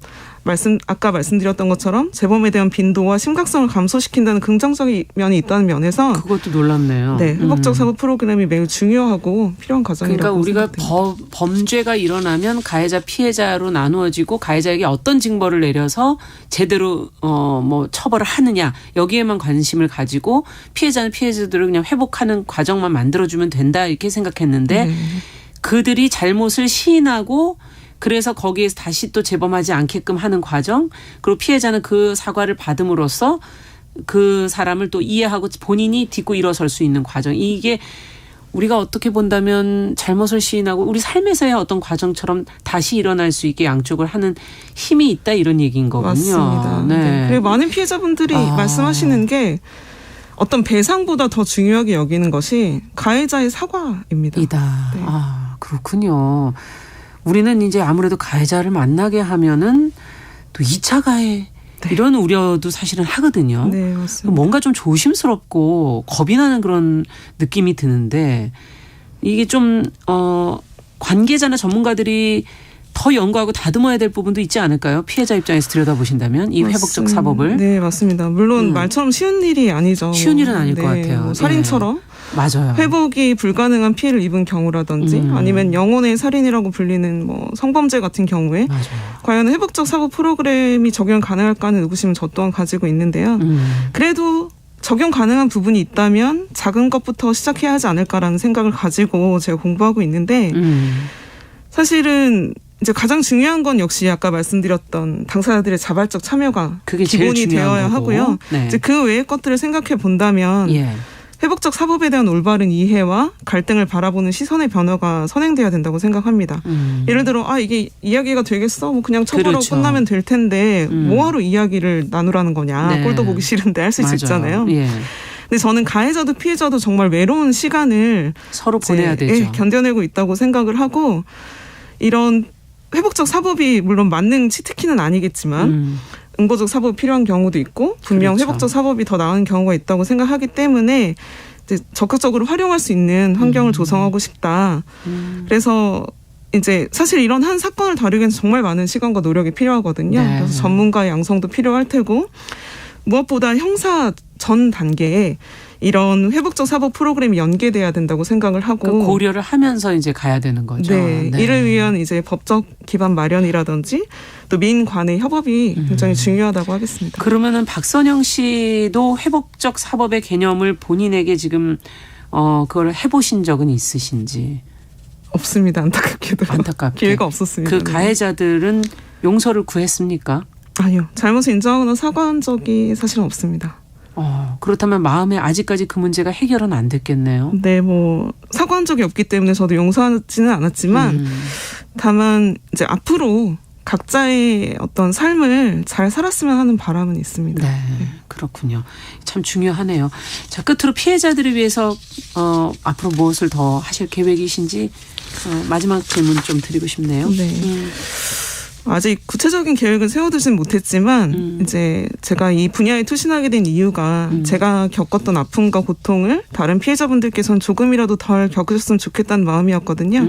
아까 말씀드렸던 것처럼 재범에 대한 빈도와 심각성을 감소시킨다는 긍정적인 면이 있다는 면에서 그것도 놀랍네요. 네, 회복적 사법 프로그램이 매우 중요하고 필요한 과정이라고 그러니까 생각됩니다. 우리가 범죄가 일어나면 가해자 피해자로 나누어지고 가해자에게 어떤 징벌을 내려서 제대로 뭐 처벌을 하느냐 여기에만 관심을 가지고 피해자는 피해자들을 그냥 회복하는 과정만 만들어주면 된다 이렇게 생각했는데 그들이 잘못을 시인하고 그래서 거기에서 다시 또 재범하지 않게끔 하는 과정, 그리고 피해자는 그 사과를 받음으로써 그 사람을 또 이해하고 본인이 딛고 일어설 수 있는 과정. 이게 우리가 어떻게 본다면 잘못을 시인하고 우리 삶에서의 어떤 과정처럼 다시 일어날 수 있게 양쪽을 하는 힘이 있다 이런 얘기인 거군요. 맞습니다. 네. 그리고 많은 피해자분들이 말씀하시는 게 어떤 배상보다 더 중요하게 여기는 것이 가해자의 사과입니다. 네. 그렇군요. 우리는 이제 아무래도 가해자를 만나게 하면은 또 2차 가해 이런 우려도 사실은 하거든요. 네, 맞습니다. 뭔가 좀 조심스럽고 겁이 나는 그런 느낌이 드는데 이게 좀 관계자나 전문가들이 더 연구하고 다듬어야 될 부분도 있지 않을까요? 피해자 입장에서 들여다보신다면 이 회복적 사법을. 네, 맞습니다. 물론 말처럼 쉬운 일이 아니죠. 쉬운 일은 아닐 것 같아요. 뭐 살인처럼. 맞아요. 회복이 불가능한 피해를 입은 경우라든지 아니면 영혼의 살인이라고 불리는 뭐 성범죄 같은 경우에 맞아요. 과연 회복적 사법 프로그램이 적용 가능할까 하는 의구심을 저 또한 가지고 있는데요. 그래도 적용 가능한 부분이 있다면 작은 것부터 시작해야 하지 않을까라는 생각을 가지고 제가 공부하고 있는데 사실은 이제 가장 중요한 건 역시 아까 말씀드렸던 당사자들의 자발적 참여가 그게 기본이 되어야 거고. 하고요. 네. 이제 그 외의 것들을 생각해 본다면 회복적 사법에 대한 올바른 이해와 갈등을 바라보는 시선의 변화가 선행돼야 된다고 생각합니다. 예를 들어 이게 이야기가 되겠어? 뭐 그냥 처벌하고 그렇죠. 끝나면 될 텐데 뭐하러 이야기를 나누라는 거냐. 네. 꼴도 보기 싫은데 할 수 있잖아요. 예. 근데 저는 가해자도 피해자도 정말 외로운 시간을 서로 보내야 되죠. 견뎌내고 있다고 생각을 하고 이런 회복적 사법이 물론 만능 치트키는 아니겠지만 응보적 사법이 필요한 경우도 있고 분명 그렇죠. 회복적 사법이 더 나은 경우가 있다고 생각하기 때문에 이제 적극적으로 활용할 수 있는 환경을 조성하고 싶다. 그래서 이제 사실 이런 한 사건을 다루기 위해서 정말 많은 시간과 노력이 필요하거든요. 네. 그래서 전문가의 양성도 필요할 테고 무엇보다 형사 전 단계에 이런 회복적 사법 프로그램이 연계돼야 된다고 생각을 하고 그 고려를 하면서 이제 가야 되는 거죠. 네, 이를 위한 이제 법적 기반 마련이라든지 또 민관의 협업이 굉장히 중요하다고 하겠습니다. 그러면은 박선영 씨도 회복적 사법의 개념을 본인에게 지금 그걸 해보신 적은 있으신지? 없습니다. 안타깝게도. 안타깝게. 기회가 없었습니다. 그 가해자들은 용서를 구했습니까? 아니요. 잘못을 인정하거나 사과한 적이 사실은 없습니다. 그렇다면 마음에 아직까지 그 문제가 해결은 안 됐겠네요. 네, 뭐 사과한 적이 없기 때문에 저도 용서하지는 않았지만 다만 이제 앞으로 각자의 어떤 삶을 잘 살았으면 하는 바람은 있습니다. 네, 그렇군요. 참 중요하네요. 자, 끝으로 피해자들을 위해서 앞으로 무엇을 더 하실 계획이신지 마지막 질문 좀 드리고 싶네요. 네. 아직 구체적인 계획을 세워두진 못했지만 이제 제가 이 분야에 투신하게 된 이유가 제가 겪었던 아픔과 고통을 다른 피해자분들께서는 조금이라도 덜 겪으셨으면 좋겠다는 마음이었거든요.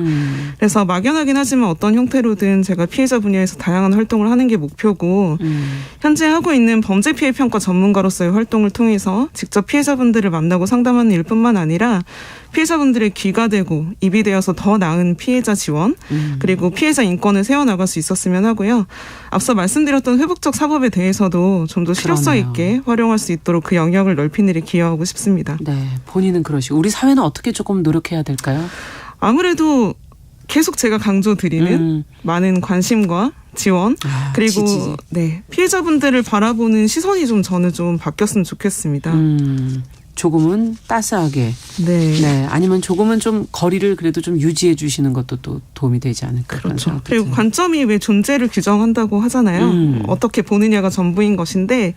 그래서 막연하긴 하지만 어떤 형태로든 제가 피해자 분야에서 다양한 활동을 하는 게 목표고 현재 하고 있는 범죄 피해 평가 전문가로서의 활동을 통해서 직접 피해자분들을 만나고 상담하는 일뿐만 아니라 피해자분들의 귀가 되고 입이 되어서 더 나은 피해자 지원 그리고 피해자 인권을 세워나갈 수 있었으면 하고요. 앞서 말씀드렸던 회복적 사법에 대해서도 좀 더 실효성 있게 활용할 수 있도록 그 영역을 넓히는 일에 기여하고 싶습니다. 네, 본인은 그러시고 우리 사회는 어떻게 조금 노력해야 될까요? 아무래도 계속 제가 강조드리는 많은 관심과 지원 그리고 지지. 네, 피해자분들을 바라보는 시선이 좀 저는 좀 바뀌었으면 좋겠습니다. 조금은 따스하게. 네. 아니면 조금은 좀 거리를 그래도 좀 유지해 주시는 것도 또 도움이 되지 않을까. 그렇죠. 그리고 관점이 왜 존재를 규정한다고 하잖아요. 어떻게 보느냐가 전부인 것인데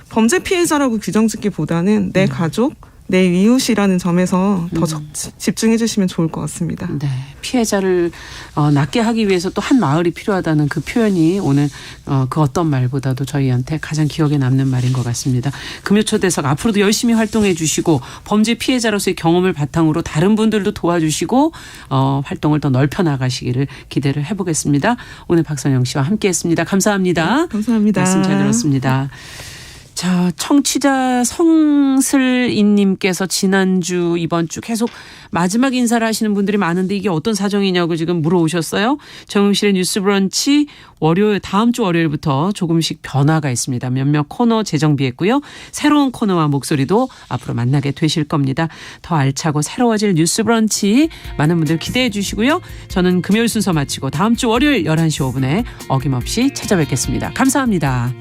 범죄 피해자라고 규정짓기보다는 내 가족, 내 이웃이라는 점에서 더 집중해 주시면 좋을 것 같습니다. 네, 피해자를 낫게 하기 위해서 또 한 마을이 필요하다는 그 표현이 오늘 그 어떤 말보다도 저희한테 가장 기억에 남는 말인 것 같습니다. 금요초대석 앞으로도 열심히 활동해 주시고 범죄 피해자로서의 경험을 바탕으로 다른 분들도 도와주시고 활동을 더 넓혀 나가시기를 기대를 해보겠습니다. 오늘 박선영 씨와 함께했습니다. 감사합니다. 네, 감사합니다. 말씀 잘 들었습니다. 자, 청취자 성슬인님께서 지난주 이번 주 계속 마지막 인사를 하시는 분들이 많은데 이게 어떤 사정이냐고 지금 물어오셨어요. 정용실의 뉴스 브런치 다음 주 월요일부터 조금씩 변화가 있습니다. 몇몇 코너 재정비했고요. 새로운 코너와 목소리도 앞으로 만나게 되실 겁니다. 더 알차고 새로워질 뉴스 브런치 많은 분들 기대해 주시고요. 저는 금요일 순서 마치고 다음 주 월요일 11시 5분에 어김없이 찾아뵙겠습니다. 감사합니다.